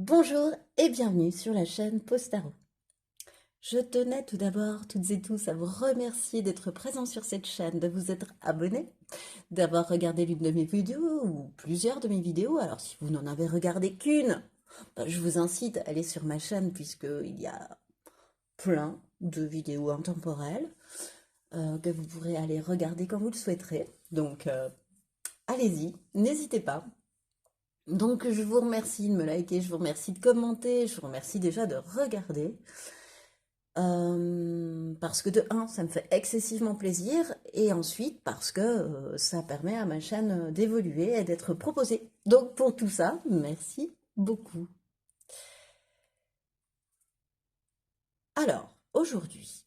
Bonjour et bienvenue sur la chaîne Postaro. Je tenais tout d'abord, toutes et tous, à vous remercier d'être présents sur cette chaîne, de vous être abonnés, d'avoir regardé l'une de mes vidéos ou plusieurs de mes vidéos. Alors si vous n'en avez regardé qu'une, je vous incite à aller sur ma chaîne puisqu'il y a plein de vidéos intemporelles que vous pourrez aller regarder quand vous le souhaiterez. Donc allez-y, n'hésitez pas. Donc je vous remercie de me liker, je vous remercie de commenter, je vous remercie déjà de regarder. Parce que de un, ça me fait excessivement plaisir, et ensuite parce que ça permet à ma chaîne d'évoluer et d'être proposée. Donc pour tout ça, merci beaucoup. Alors, aujourd'hui,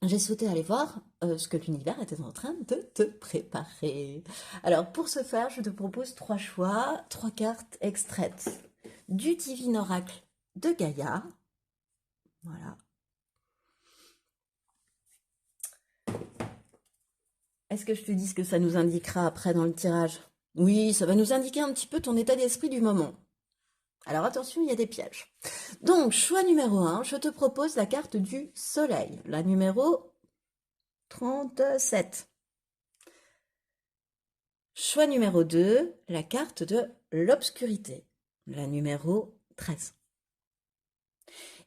j'ai souhaité aller voir ce que l'univers était en train de te préparer. Alors pour ce faire, je te propose trois choix, trois cartes extraites du Divin Oracle de Gaïa. Voilà. Est-ce que je te dis ce que ça nous indiquera après dans le tirage? Oui, ça va nous indiquer un petit peu ton état d'esprit du moment. Alors attention, il y a des pièges. Donc, choix numéro 1, je te propose la carte du soleil, la numéro 37. Choix numéro 2, la carte de l'obscurité, la numéro 13.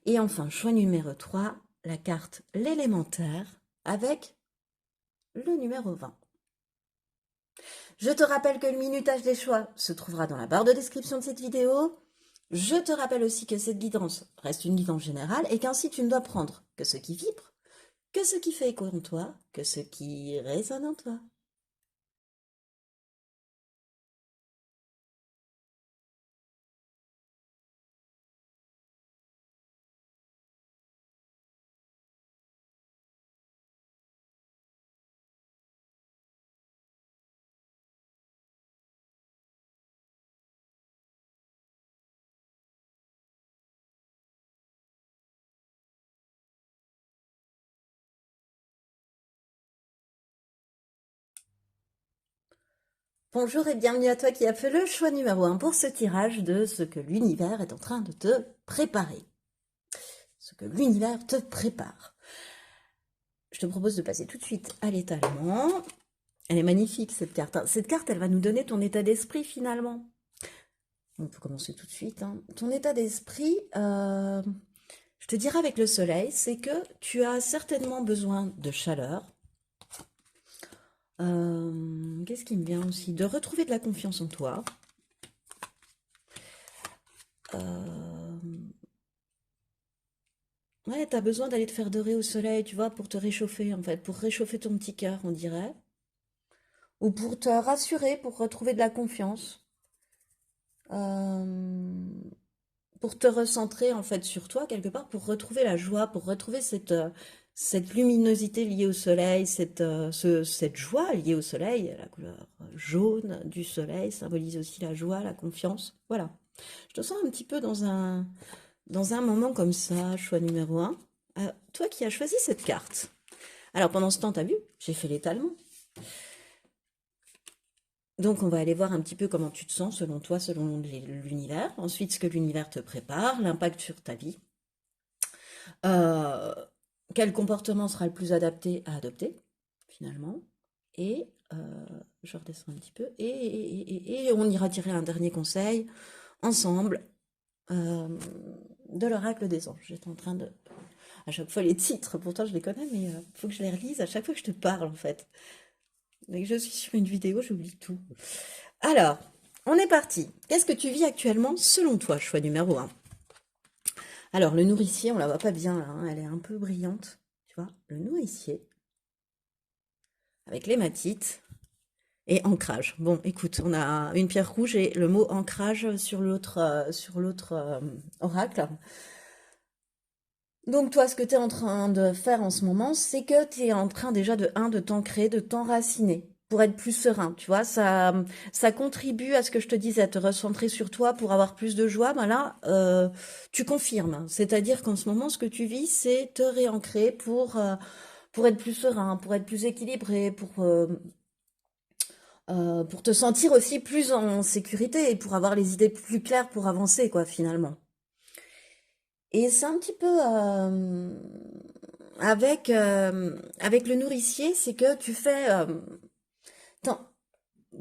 Et enfin, choix numéro 3, la carte l'élémentaire avec le numéro 20. Je te rappelle que le minutage des choix se trouvera dans la barre de description de cette vidéo. Je te rappelle aussi que cette guidance reste une guidance générale et qu'ainsi tu ne dois prendre que ce qui vibre, que ce qui fait écho en toi, que ce qui résonne en toi. Bonjour et bienvenue à toi qui as fait le choix numéro 1 pour ce tirage de ce que l'univers est en train de te préparer. Ce que l'univers te prépare. Je te propose de passer tout de suite à l'étalement. Elle est magnifique cette carte. Cette carte, elle va nous donner ton état d'esprit finalement. On peut commencer tout de suite. Ton état d'esprit, je te dirais avec le soleil, c'est que tu as certainement besoin de chaleur. Qu'est-ce qui me vient aussi? De retrouver de la confiance en toi. Ouais, tu as besoin d'aller te faire dorer au soleil, tu vois, pour te réchauffer, en fait, pour réchauffer ton petit cœur, on dirait. Ou pour te rassurer, pour retrouver de la confiance. Euh, pour te recentrer, en fait, sur toi, quelque part, pour retrouver la joie, pour retrouver cette luminosité liée au soleil, cette joie liée au soleil. La couleur jaune du soleil symbolise aussi la joie, la confiance. Voilà. Je te sens un petit peu dans un moment comme ça, choix numéro 1. Toi qui as choisi cette carte. Alors pendant ce temps, tu as vu, j'ai fait l'étalement. Donc on va aller voir un petit peu comment tu te sens selon toi, selon l'univers. Ensuite, ce que l'univers te prépare, l'impact sur ta vie. Euh, Quel comportement sera le plus adapté à adopter, finalement. Et je redescends un petit peu. Et on ira tirer un dernier conseil ensemble de l'oracle des anges. J'étais en train de... À chaque fois les titres, pourtant je les connais, mais il faut que je les relise à chaque fois que je te parle en fait. Dès que je suis sur une vidéo, j'oublie tout. Alors, on est parti. Qu'est-ce que tu vis actuellement selon toi, choix numéro 1? Alors, le nourricier, on la voit pas bien là, elle est un peu brillante. Tu vois, le nourricier, avec l'hématite et ancrage. Bon, écoute, on a une pierre rouge et le mot ancrage sur l'autre oracle. Donc toi, ce que tu es en train de faire en ce moment, c'est que tu es en train déjà de t'ancrer, de t'enraciner pour être plus serein, tu vois, ça contribue à ce que je te disais, à te recentrer sur toi pour avoir plus de joie. Ben là, tu confirmes, c'est-à-dire qu'en ce moment, ce que tu vis, c'est te réancrer pour être plus serein, pour être plus équilibré, pour te sentir aussi plus en sécurité et pour avoir les idées plus claires pour avancer, quoi, finalement. Et c'est un petit peu avec le nourricier, c'est que tu fais,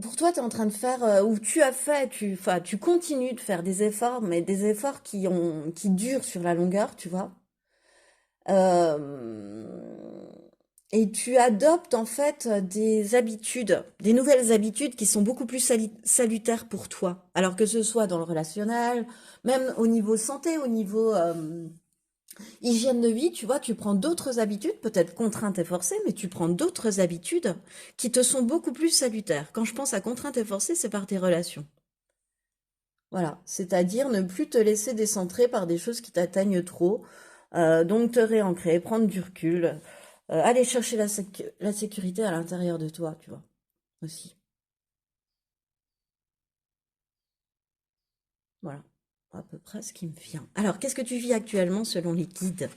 pour toi, tu es en train de faire, ou tu as fait, enfin, tu continues de faire des efforts, mais des efforts qui durent sur la longueur, tu vois. Euh, et tu adoptes en fait des habitudes, des nouvelles habitudes qui sont beaucoup plus salutaires pour toi. Alors que ce soit dans le relationnel, même au niveau santé, au niveau hygiène de vie, tu vois, tu prends d'autres habitudes, peut-être contraintes et forcées, mais tu prends d'autres habitudes qui te sont beaucoup plus salutaires. Quand je pense à contraintes et forcées, c'est par tes relations. Voilà, c'est-à-dire ne plus te laisser décentrer par des choses qui t'atteignent trop, donc te réancrer, prendre du recul, aller chercher la sécurité à l'intérieur de toi, tu vois, aussi. Voilà, à peu près ce qui me vient. Alors, qu'est-ce que tu vis actuellement selon les guides?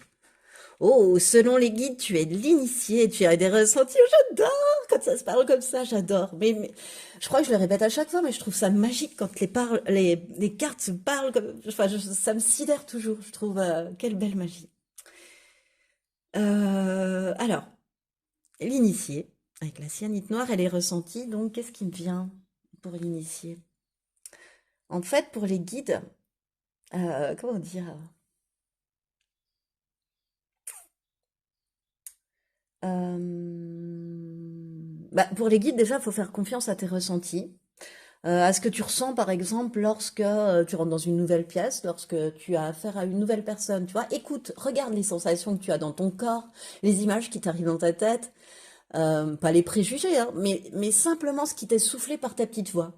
Oh, selon les guides, tu es l'initié, tu as des ressentis. Oh, j'adore quand ça se parle comme ça, j'adore. Mais je crois que je le répète à chaque fois, mais je trouve ça magique quand les cartes se parlent comme, enfin, ça me sidère toujours. Je trouve, quelle belle magie. Alors, l'initié, avec la cyanite noire, elle est ressentie. Donc, qu'est-ce qui me vient pour l'initié? En fait, pour les guides, comment dire? Bah, pour les guides, déjà, il faut faire confiance à tes ressentis. À ce que tu ressens, par exemple, lorsque tu rentres dans une nouvelle pièce, lorsque tu as affaire à une nouvelle personne, tu vois. Écoute, regarde les sensations que tu as dans ton corps, les images qui t'arrivent dans ta tête, pas les préjugés, hein, mais simplement ce qui t'est soufflé par ta petite voix.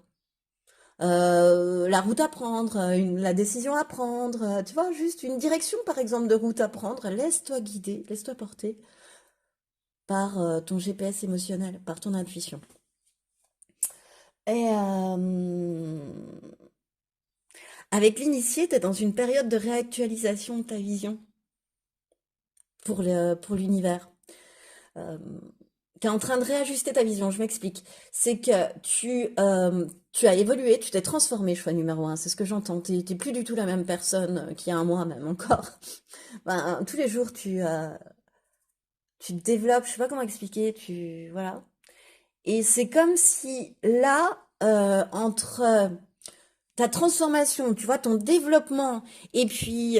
La route à prendre, la décision à prendre, tu vois, juste une direction, par exemple, de route à prendre. Laisse-toi guider, laisse-toi porter par ton GPS émotionnel, par ton intuition. Et avec l'initié, tu es dans une période de réactualisation de ta vision pour l'univers. Euh, tu es en train de réajuster ta vision, je m'explique. C'est que tu as évolué, tu t'es transformé, choix numéro un. C'est ce que j'entends. T'es plus du tout la même personne qu'il y a un mois, même encore. Ben, tous les jours, tu te développes, je sais pas comment expliquer, voilà. Et c'est comme si là, entre ta transformation, tu vois, ton développement, et puis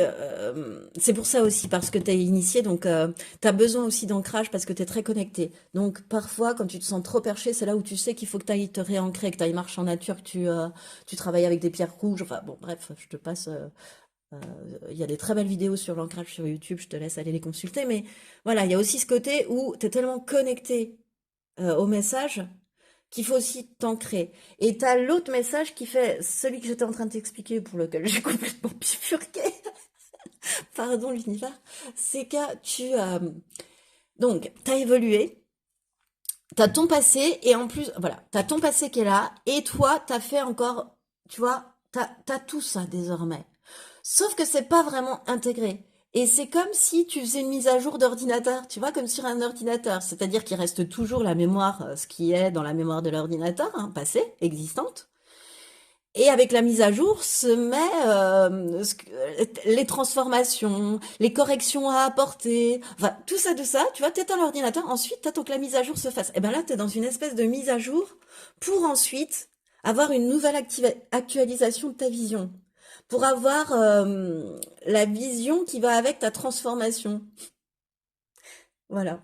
c'est pour ça aussi, parce que tu es initié, donc tu as besoin aussi d'ancrage parce que tu es très connecté. Donc parfois, quand tu te sens trop perché, c'est là où tu sais qu'il faut que tu ailles te réancrer, que tu ailles marcher en nature, que tu travailles avec des pierres rouges, enfin bon, bref, je te passe, euh, il y a des très belles vidéos sur l'ancrage sur YouTube, je te laisse aller les consulter, mais voilà, il y a aussi ce côté où tu es tellement connecté au message qu'il faut aussi t'ancrer. Et t'as l'autre message qui fait celui que j'étais en train de t'expliquer, pour lequel j'ai complètement bifurqué, pardon l'univers, c'est que donc, t'as évolué, t'as ton passé, et en plus, voilà, t'as ton passé qui est là, et toi, t'as fait encore, tu vois, t'as tout ça désormais. Sauf que c'est pas vraiment intégré. Et c'est comme si tu faisais une mise à jour d'ordinateur, tu vois, comme sur un ordinateur. C'est-à-dire qu'il reste toujours la mémoire, ce qui est dans la mémoire de l'ordinateur, hein, passée, existante. Et avec la mise à jour se met les transformations, les corrections à apporter, enfin tout ça de ça, tu vois, t'éteins l'ordinateur, ensuite t'attends que la mise à jour se fasse. Et ben là, t'es dans une espèce de mise à jour pour ensuite avoir une nouvelle actualisation de ta vision, pour avoir la vision qui va avec ta transformation. Voilà.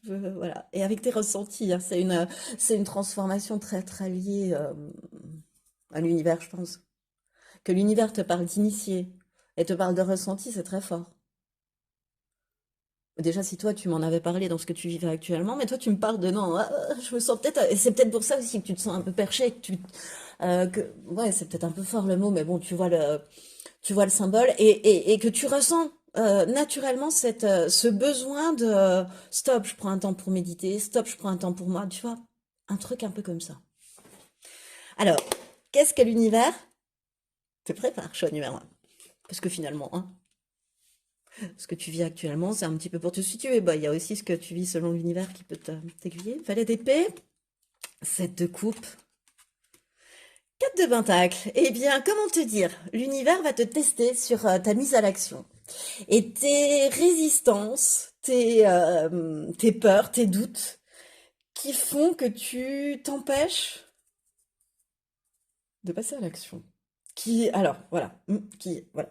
Voilà. Et avec tes ressentis, hein, c'est une transformation très très liée à l'univers, je pense. Que l'univers te parle d'initié et te parle de ressenti, c'est très fort. Déjà, si toi, tu m'en avais parlé dans ce que tu vivais actuellement, mais toi, tu me parles de non, je me sens peut-être, et c'est peut-être pour ça aussi que tu te sens un peu perché, ouais, c'est peut-être un peu fort le mot, mais bon, tu vois le symbole, et que tu ressens naturellement ce besoin de stop, je prends un temps pour méditer, stop, je prends un temps pour moi, tu vois, un truc un peu comme ça. Alors, qu'est-ce que l'univers te prépare, choix numéro un? Parce que finalement, hein, ce que tu vis actuellement, c'est un petit peu pour te situer. Bah, il y a aussi ce que tu vis selon l'univers qui peut t'aiguiller. Fallait d'épée. 7 de coupe, 4 de pentacle. Eh bien, comment te dire? L'univers va te tester sur ta mise à l'action. Et tes résistances, tes peurs, tes doutes, qui font que tu t'empêches de passer à l'action. Alors, voilà, voilà.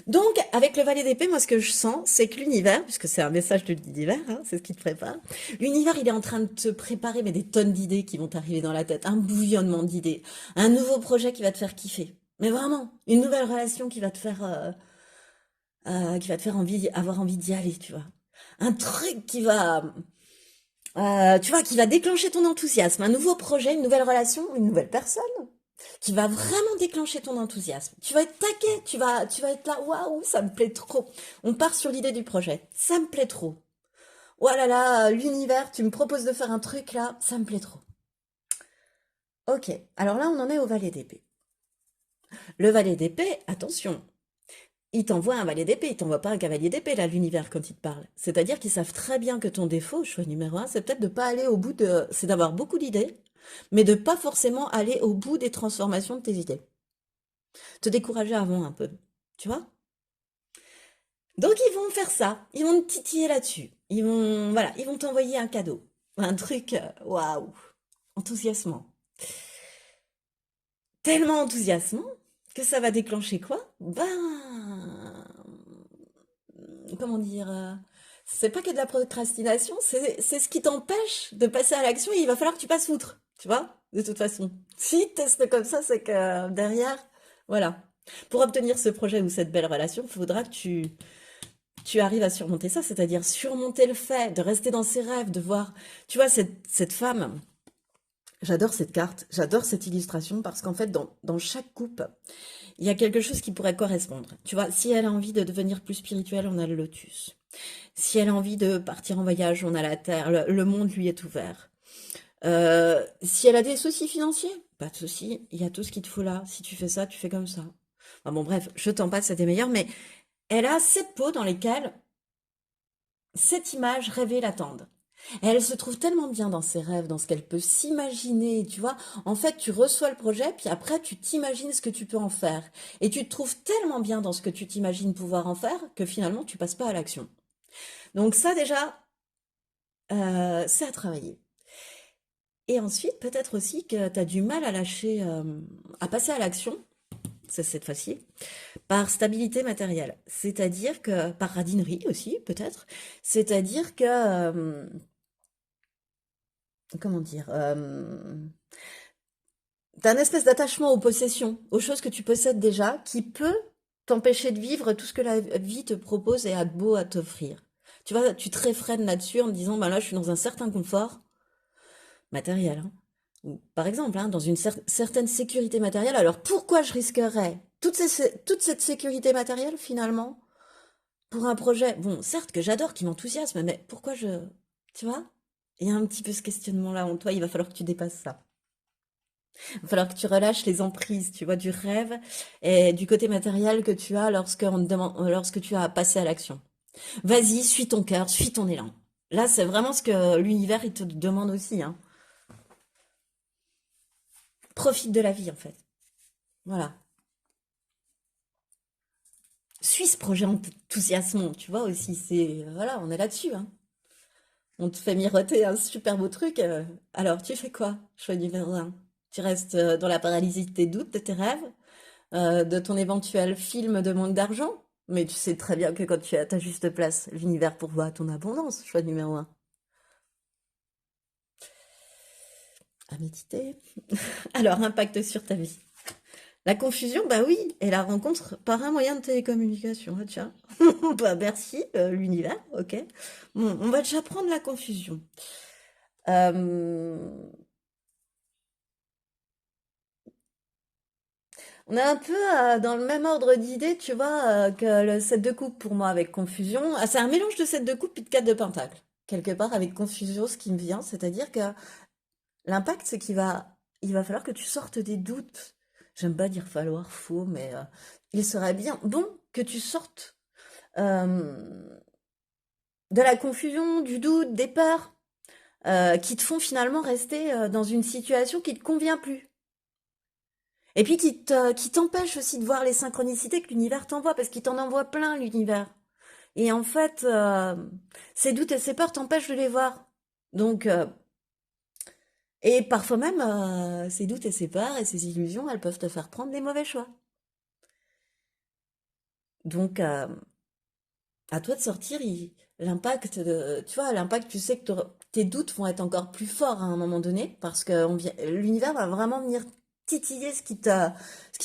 Donc, avec le valet d'épée, moi, ce que je sens, c'est que l'univers, puisque c'est un message de l'univers, hein, c'est ce qui te prépare, l'univers, il est en train de te préparer, mais des tonnes d'idées qui vont t'arriver dans la tête, un bouillonnement d'idées, un nouveau projet qui va te faire kiffer. Mais vraiment, une nouvelle relation qui va te faire avoir envie d'y aller, tu vois. Un truc tu vois, qui va déclencher ton enthousiasme, un nouveau projet, une nouvelle relation, une nouvelle personne qui va vraiment déclencher ton enthousiasme. Tu vas être taquet, tu vas être là, waouh, ça me plaît trop. On part sur l'idée du projet, ça me plaît trop. Oh là là, l'univers, tu me proposes de faire un truc là, ça me plaît trop. Ok, alors là on en est au valet d'épée. Le valet d'épée, attention, il t'envoie un valet d'épée, il t'envoie pas un cavalier d'épée là, l'univers quand il te parle. C'est-à-dire qu'ils savent très bien que ton défaut, choix numéro un, c'est peut-être de pas aller au bout de, c'est d'avoir beaucoup d'idées, mais de pas forcément aller au bout des transformations de tes idées. Te décourager avant un peu, tu vois? Donc ils vont faire ça, ils vont te titiller là-dessus. Voilà, ils vont t'envoyer un cadeau, un truc, waouh, enthousiasmant, tellement enthousiasmant que ça va déclencher quoi? Comment dire, c'est pas que de la procrastination, c'est ce qui t'empêche de passer à l'action et il va falloir que tu passes outre, tu vois, de toute façon. Si tu testes comme ça, c'est que derrière, voilà. Pour obtenir ce projet ou cette belle relation, il faudra que tu arrives à surmonter ça, c'est-à-dire surmonter le fait de rester dans ses rêves, de voir, tu vois, cette femme, j'adore cette carte, j'adore cette illustration parce qu'en fait, dans chaque coupe, il y a quelque chose qui pourrait correspondre. Tu vois, si elle a envie de devenir plus spirituelle, on a le lotus. Si elle a envie de partir en voyage, on a la terre, le monde lui est ouvert. Si elle a des soucis financiers, pas de soucis, il y a tout ce qu'il te faut là. Si tu fais ça, tu fais comme ça. Enfin bon, bref, je t'en passe, c'est des meilleurs, mais elle a cette peau dans lesquelles cette image rêvée l'attendent. Et elle se trouve tellement bien dans ses rêves, dans ce qu'elle peut s'imaginer, tu vois. En fait, tu reçois le projet, puis après, tu t'imagines ce que tu peux en faire. Et tu te trouves tellement bien dans ce que tu t'imagines pouvoir en faire que finalement, tu passes pas à l'action. Donc ça, déjà, c'est à travailler. Et ensuite, peut-être aussi que tu as du mal à lâcher, à passer à l'action, c'est cette fois-ci, par stabilité matérielle. C'est-à-dire que, par radinerie aussi, peut-être, c'est-à-dire que, comment dire, t'as un espèce d'attachement aux possessions, aux choses que tu possèdes déjà, qui peut t'empêcher de vivre tout ce que la vie te propose et a de beau à t'offrir. Tu vois, tu te réfrènes là-dessus en te disant, bah là, je suis dans un certain confort matériel, hein. Ou, par exemple, hein, dans une certaine sécurité matérielle. Alors pourquoi je risquerais toute cette sécurité matérielle finalement pour un projet, bon, certes que j'adore, qui m'enthousiasme, mais pourquoi tu vois? Il y a un petit peu ce questionnement-là en toi, il va falloir que tu dépasses ça. Il va falloir que tu relâches les emprises, tu vois, du rêve et du côté matériel que tu as lorsque tu as passé à l'action. Vas-y, suis ton cœur, suis ton élan. Là, c'est vraiment ce que l'univers, il te demande aussi, hein. Profite de la vie, en fait. Voilà. Suis ce projet enthousiasmant, tu vois, aussi, voilà, on est là-dessus, hein. On te fait miroiter un super beau truc, alors tu fais quoi? Choix numéro un. Tu restes dans la paralysie de tes doutes, de tes rêves, de ton éventuel film de manque d'argent, mais tu sais très bien que quand tu es à ta juste place, l'univers pourvoit à ton abondance, choix numéro un. À méditer. Alors, impact sur ta vie. La confusion, bah oui, et la rencontre par un moyen de télécommunication. Ah, tiens, bah merci, l'univers, ok. Bon, on va déjà prendre la confusion. Euh, on est un peu dans le même ordre d'idée, tu vois, que le 7 de coupe pour moi avec confusion. Ah, c'est un mélange de 7 de coupe et de 4 de pentacle. Quelque part avec confusion, ce qui me vient, c'est-à-dire que l'impact, c'est il va falloir que tu sortes des doutes. J'aime pas dire falloir, faut, mais il serait bien bon que tu sortes euh, de la confusion, du doute, des peurs, qui te font finalement rester dans une situation qui te convient plus. Et puis qui t'empêche aussi de voir les synchronicités que l'univers t'envoie, parce qu'il t'en envoie plein, l'univers. Et en fait, ces doutes et ces peurs t'empêchent de les voir. Donc, et parfois même, ces doutes et ces peurs et ces illusions, elles peuvent te faire prendre des mauvais choix. Donc, à toi de sortir l'impact de, tu vois, l'impact, tu sais que tes doutes vont être encore plus forts à un moment donné, parce que l'univers va vraiment venir titiller ce qui te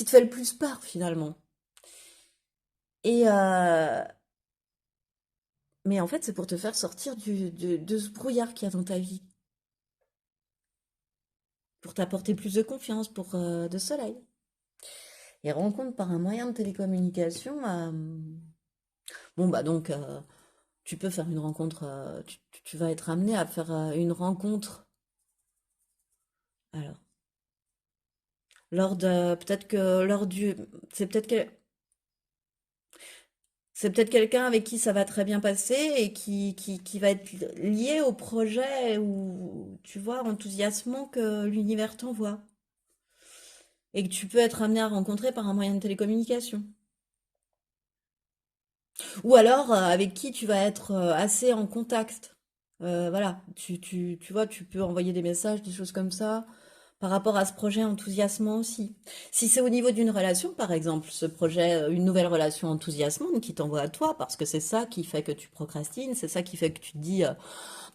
fait le plus peur finalement. Et, mais en fait, c'est pour te faire sortir de ce brouillard qu'il y a dans ta vie, pour t'apporter plus de confiance, pour de soleil. Et rencontre par un moyen de télécommunication, bon bah donc tu peux faire une rencontre, tu vas être amené à faire une rencontre. Alors, lors de, peut-être que lors du, c'est peut-être c'est peut-être quelqu'un avec qui ça va très bien passer et qui va être lié au projet ou, tu vois, enthousiasmant que l'univers t'envoie et que tu peux être amené à rencontrer par un moyen de télécommunication. Ou alors avec qui tu vas être assez en contact. Voilà, tu vois, tu peux envoyer des messages, des choses comme ça, par rapport à ce projet enthousiasmant aussi. Si c'est au niveau d'une relation, par exemple, ce projet, une nouvelle relation enthousiasmante qui t'envoie à toi, parce que c'est ça qui fait que tu procrastines, c'est ça qui fait que tu te dis,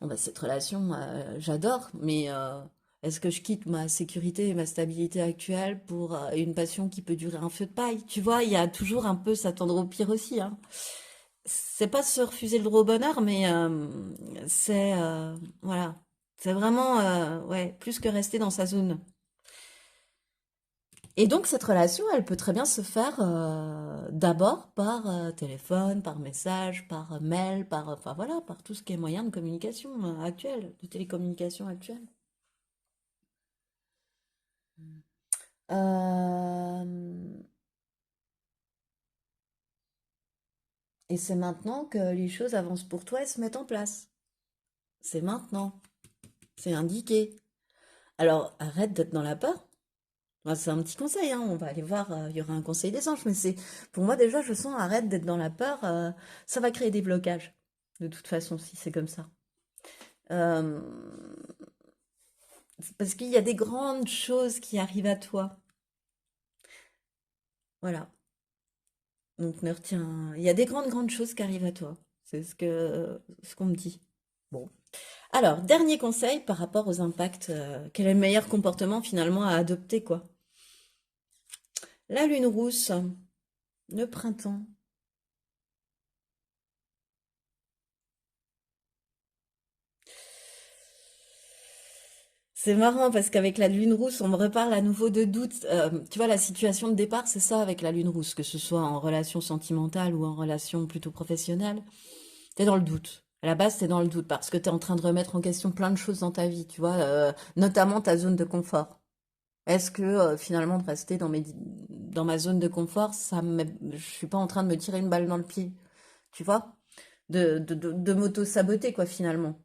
bon bah cette relation, j'adore, mais est-ce que je quitte ma sécurité et ma stabilité actuelle pour une passion qui peut durer un feu de paille? Tu vois, il y a toujours un peu s'attendre au pire aussi, hein. C'est pas se refuser le droit au bonheur, mais c'est voilà, c'est vraiment ouais, plus que rester dans sa zone. Et donc cette relation, elle peut très bien se faire d'abord par téléphone, par message, par mail, par enfin voilà, par tout ce qui est moyen de communication actuel, de télécommunication actuelle. Euh, et c'est maintenant que les choses avancent pour toi et se mettent en place. C'est maintenant, c'est indiqué. Alors arrête d'être dans la peur. Bah, c'est un petit conseil, hein, on va aller voir, il y aura un conseil des anges, mais c'est pour moi déjà, je sens arrête d'être dans la peur, ça va créer des blocages, de toute façon, si c'est comme ça. Euh, c'est parce qu'il y a des grandes choses qui arrivent à toi, voilà. Donc ne retiens, il y a des grandes choses qui arrivent à toi, c'est ce qu'on me dit. Bon. Alors, dernier conseil par rapport aux impacts, quel est le meilleur comportement finalement à adopter, quoi? La lune rousse, le printemps. C'est marrant parce qu'avec la lune rousse, on me reparle à nouveau de doute. Tu vois, la situation de départ, c'est ça avec la lune rousse, que ce soit en relation sentimentale ou en relation plutôt professionnelle. T'es dans le doute. À la base, t'es dans le doute parce que t'es en train de remettre en question plein de choses dans ta vie, tu vois, notamment ta zone de confort. Est-ce que finalement de rester dans ma zone de confort, je suis pas en train de me tirer une balle dans le pied, tu vois, de m'auto-saboter quoi finalement.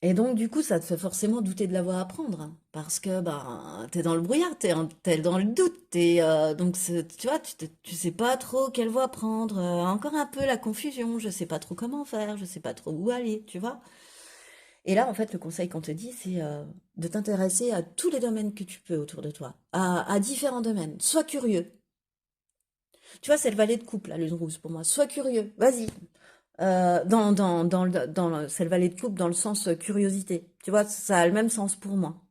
Et donc, du coup, ça te fait forcément douter de la voie à prendre, hein, parce que ben, t'es dans le brouillard, t'es dans le doute, donc tu vois, tu sais pas trop quelle voie prendre, encore un peu la confusion, je sais pas trop comment faire, je sais pas trop où aller, tu vois. Et là, en fait, le conseil qu'on te dit, c'est de t'intéresser à tous les domaines que tu peux autour de toi, à différents domaines. Sois curieux. Tu vois, c'est le valet de coupe, la lune rouge pour moi. Sois curieux, vas-y, c'est le valet de coupe dans le sens curiosité. Tu vois, ça a le même sens pour moi.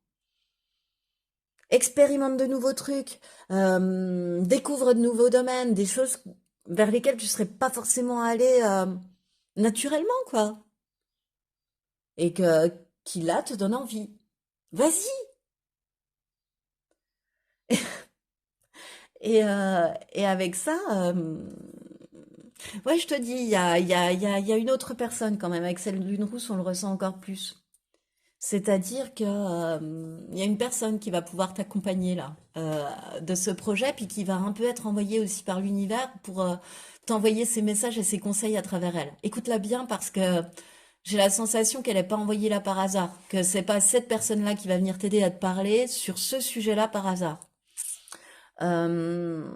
Expérimente de nouveaux trucs, découvre de nouveaux domaines, des choses vers lesquelles tu serais pas forcément allé naturellement, quoi. Et qui là te donne envie. Vas-y! Et avec ça, ouais, je te dis, il y a une autre personne quand même. Avec celle de lune rousse, on le ressent encore plus. C'est-à-dire que, il y a une personne qui va pouvoir t'accompagner là, de ce projet, puis qui va un peu être envoyée aussi par l'univers pour t'envoyer ses messages et ses conseils à travers elle. Écoute-la bien parce que J'ai la sensation qu'elle n'est pas envoyée là par hasard, que c'est pas cette personne-là qui va venir t'aider à te parler sur ce sujet-là par hasard. Euh,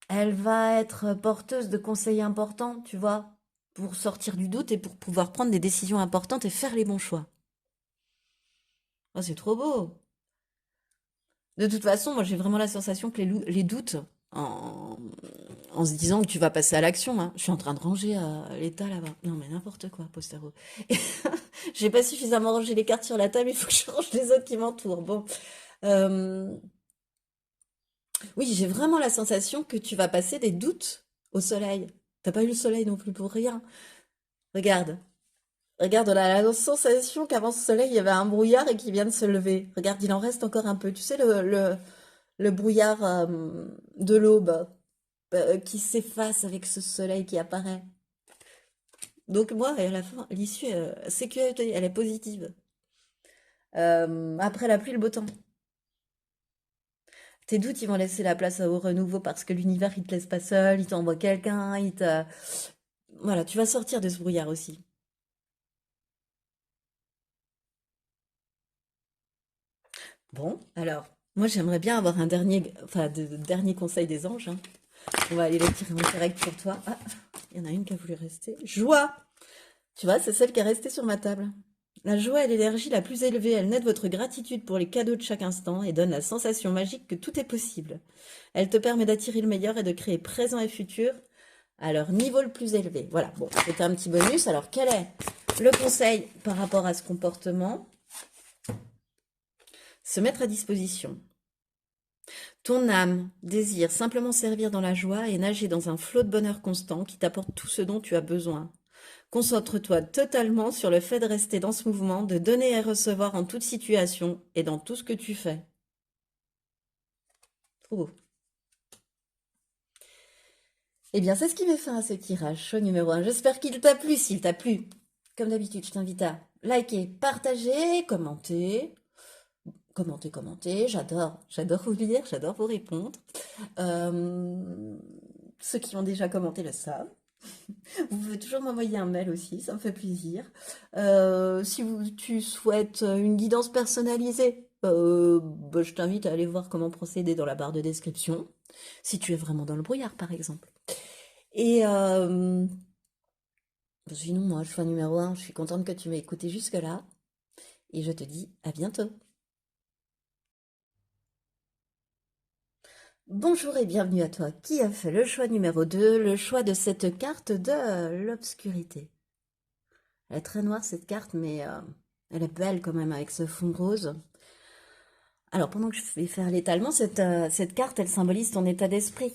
Elle va être porteuse de conseils importants, tu vois, pour sortir du doute et pour pouvoir prendre des décisions importantes et faire les bons choix. Oh, c'est trop beau. De toute façon, moi j'ai vraiment la sensation que les doutes, en, en se disant que tu vas passer à l'action, hein. Je suis en train de ranger l'état là-bas. Non mais n'importe quoi, Postero. J'ai pas suffisamment rangé les cartes sur la table, il faut que je range les autres qui m'entourent. Bon. Euh, oui, j'ai vraiment la sensation que tu vas passer des doutes au soleil. T'as pas eu le soleil non plus pour rien. Regarde. Regarde, on a la sensation qu'avant ce soleil, il y avait un brouillard et qu'il vient de se lever. Regarde, il en reste encore un peu. Tu sais, le brouillard de l'aube qui s'efface avec ce soleil qui apparaît. Donc moi, à la fin, l'issue, sécurité, elle est positive. Après la pluie, le beau temps. Tes doutes, ils vont laisser la place au renouveau parce que l'univers, il te laisse pas seul, il t'envoie quelqu'un, il te... Voilà, tu vas sortir de ce brouillard aussi. Bon, alors, moi, j'aimerais bien avoir un dernier, enfin, dernier conseil des anges, hein. On va aller les tirer en direct pour toi. Ah, il y en a une qui a voulu rester. Joie! Tu vois, c'est celle qui est restée sur ma table. La joie est l'énergie la plus élevée. Elle naît de votre gratitude pour les cadeaux de chaque instant et donne la sensation magique que tout est possible. Elle te permet d'attirer le meilleur et de créer présent et futur à leur niveau le plus élevé. Voilà, bon, c'était un petit bonus. Alors, quel est le conseil par rapport à ce comportement? Se mettre à disposition. Ton âme désire simplement servir dans la joie et nager dans un flot de bonheur constant qui t'apporte tout ce dont tu as besoin. Concentre-toi totalement sur le fait de rester dans ce mouvement, de donner et recevoir en toute situation et dans tout ce que tu fais. Trop beau. Eh bien, c'est ce qui met fin à ce tirage show numéro 1. J'espère qu'il t'a plu. S'il t'a plu, comme d'habitude, je t'invite à liker, partager, commenter. Commenter. J'adore vous lire, j'adore vous répondre. Euh, Ceux qui ont déjà commenté le savent. Vous pouvez toujours m'envoyer un mail aussi, ça me fait plaisir. Si tu souhaites une guidance personnalisée, bah, je t'invite à aller voir comment procéder dans la barre de description, si tu es vraiment dans le brouillard, par exemple. Et sinon, moi, je suis numéro 1, je suis contente que tu m'aies écouté jusque-là, et je te dis à bientôt. Bonjour et bienvenue à toi qui a fait le choix numéro 2, le choix de cette carte de l'obscurité. Elle est très noire cette carte, mais elle est belle quand même avec ce fond rose. Alors pendant que je vais faire l'étalement, cette carte, elle symbolise ton état d'esprit.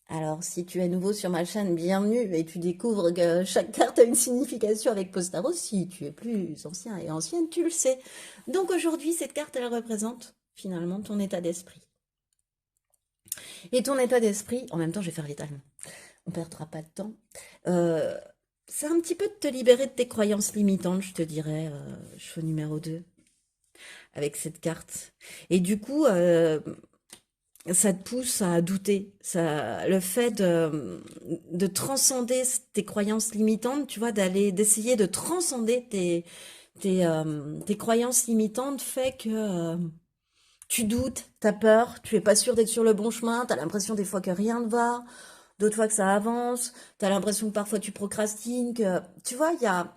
Alors si tu es nouveau sur ma chaîne, bienvenue et tu découvres que chaque carte a une signification avec Postaro. Si tu es plus ancien et ancienne, tu le sais. Donc aujourd'hui, cette carte, elle représente finalement ton état d'esprit. Et ton état d'esprit, en même temps, je vais faire l'étalement. On ne perdra pas de temps. Euh, c'est un petit peu de te libérer de tes croyances limitantes, je te dirais, choix numéro 2, avec cette carte. Et du coup, ça te pousse à douter. Ça, le fait de transcender tes croyances limitantes, tu vois, d'essayer de transcender tes croyances limitantes fait que tu doutes, t'as peur, tu es pas sûr d'être sur le bon chemin, t'as l'impression des fois que rien ne va, d'autres fois que ça avance, t'as l'impression que parfois tu procrastines, que, tu vois, il y a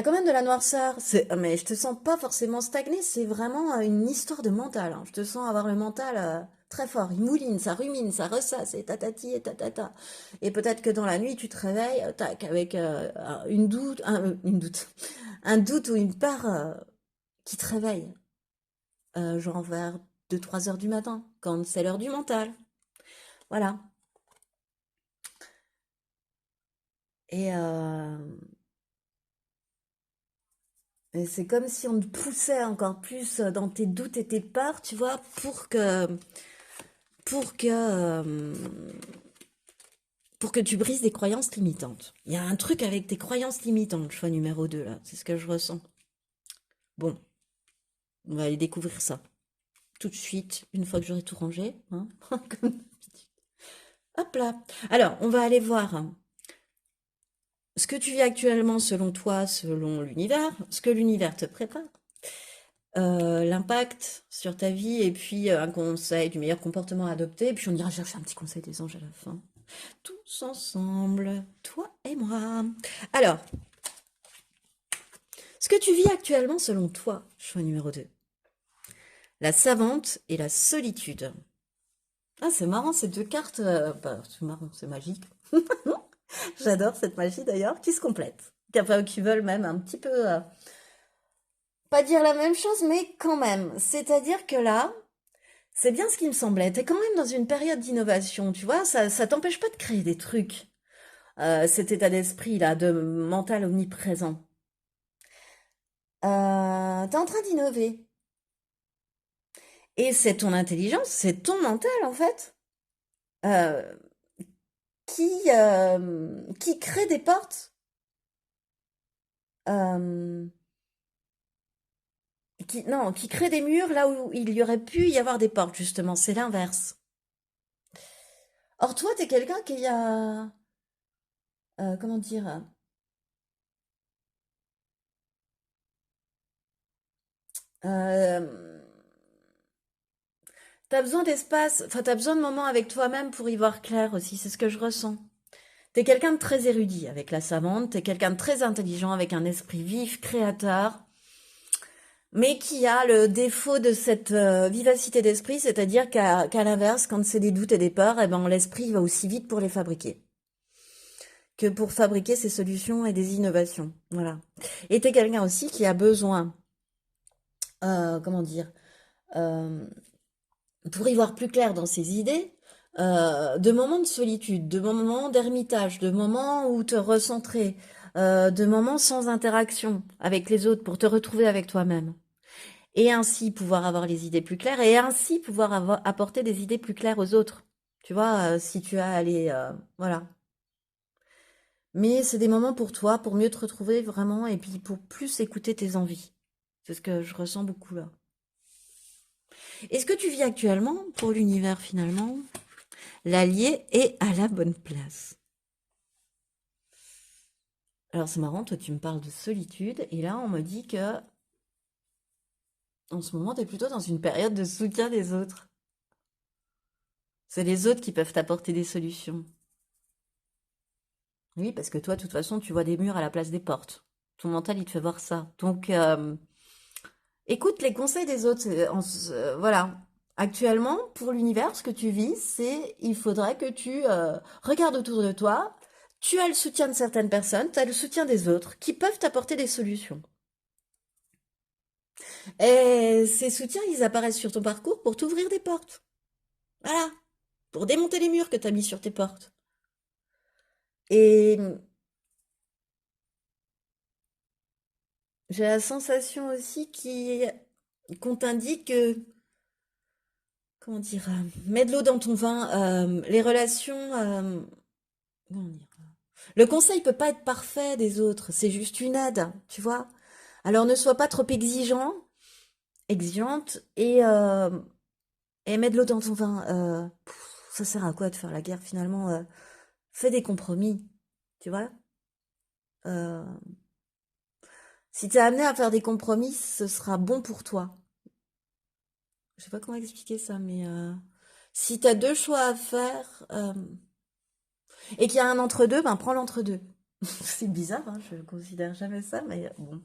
quand même de la noirceur. Mais je te sens pas forcément stagné, c'est vraiment une histoire de mental, hein. Je te sens avoir le mental très fort. Il mouline, ça rumine, ça ressasse, et tatati et tatata. Et peut-être que dans la nuit, tu te réveilles, tac, avec une doute, un doute ou une peur qui te réveille, genre vers 2, 3 heures du matin, quand c'est l'heure du mental. Voilà. Et, et c'est comme si on te poussait encore plus dans tes doutes et tes peurs, tu vois, pour que, euh, pour que tu brises des croyances limitantes. Il y a un truc avec tes croyances limitantes, choix numéro 2 là, c'est ce que je ressens. Bon, on va aller découvrir ça tout de suite, une fois que j'aurai tout rangé, hein, comme d'habitude. Hop là. Alors, on va aller voir, hein. ce que tu vis actuellement selon toi, selon l'univers, ce que l'univers te prépare, l'impact sur ta vie et puis un conseil du meilleur comportement à adopter. Et puis on ira chercher un petit conseil des anges à la fin. Tous ensemble, toi et moi. Alors, ce que tu vis actuellement selon toi, choix numéro 2. La savante et la solitude. Ah, c'est marrant, ces deux cartes. C'est marrant, c'est magique. J'adore cette magie d'ailleurs, qui se complètent. Qui veulent même un petit peu. Pas dire la même chose, mais quand même. C'est-à-dire que là, c'est bien ce qui me semblait. T'es quand même dans une période d'innovation, tu vois. Ça t'empêche pas de créer des trucs. Cet état d'esprit là, de mental omniprésent. T'es en train d'innover. Et c'est ton intelligence, c'est ton mental en fait, euh, qui crée des portes, euh, non, qui crée des murs là où il y aurait pu y avoir des portes justement. C'est l'inverse. Or toi, t'es quelqu'un qui a, comment dire, euh, t'as besoin d'espace, enfin t'as besoin de moments avec toi-même pour y voir clair aussi. C'est ce que je ressens. T'es quelqu'un de très érudit avec la savante, t'es quelqu'un de très intelligent avec un esprit vif, créateur, mais qui a le défaut de cette vivacité d'esprit, c'est-à-dire qu'à l'inverse, quand c'est des doutes et des peurs, eh ben, l'esprit va aussi vite pour les fabriquer que pour fabriquer ces solutions et des innovations. Voilà. Et t'es quelqu'un aussi qui a besoin, comment dire, euh, pour y voir plus clair dans ses idées, de moments de solitude, de moments d'ermitage, de moments où te recentrer, de moments sans interaction avec les autres pour te retrouver avec toi-même. Et ainsi pouvoir avoir les idées plus claires et ainsi pouvoir apporter des idées plus claires aux autres. Tu vois, si tu as allé, voilà. Mais c'est des moments pour toi, pour mieux te retrouver vraiment et puis pour plus écouter tes envies. C'est ce que je ressens beaucoup là. Et ce que tu vis actuellement pour l'univers finalement, l'allié est à la bonne place. Alors c'est marrant, toi tu me parles de solitude et là on me dit que en ce moment tu es plutôt dans une période de soutien des autres. C'est les autres qui peuvent t'apporter des solutions. Oui, parce que toi, de toute façon, tu vois des murs à la place des portes. Ton mental, il te fait voir ça. Donc, écoute les conseils des autres. Voilà. Actuellement, pour l'univers, ce que tu vis, c'est il faudrait que tu regardes autour de toi. Tu as le soutien de certaines personnes, tu as le soutien des autres qui peuvent t'apporter des solutions. Et ces soutiens, ils apparaissent sur ton parcours pour t'ouvrir des portes. Voilà. Pour démonter les murs que tu as mis sur tes portes. Et j'ai la sensation aussi qu'on t'indique comment dire, mets de l'eau dans ton vin. Les relations, comment dire, le conseil peut pas être parfait des autres, c'est juste une aide, tu vois. Alors ne sois pas trop exigeante et mets de l'eau dans ton vin. Ça sert à quoi de faire la guerre finalement? Fais des compromis, tu vois. Euh, Si t'es amené à faire des compromis, ce sera bon pour toi. Je sais pas comment expliquer ça, mais si t'as deux choix à faire, et qu'il y a un entre-deux, ben prends l'entre-deux. C'est bizarre, hein, je ne considère jamais ça, mais bon.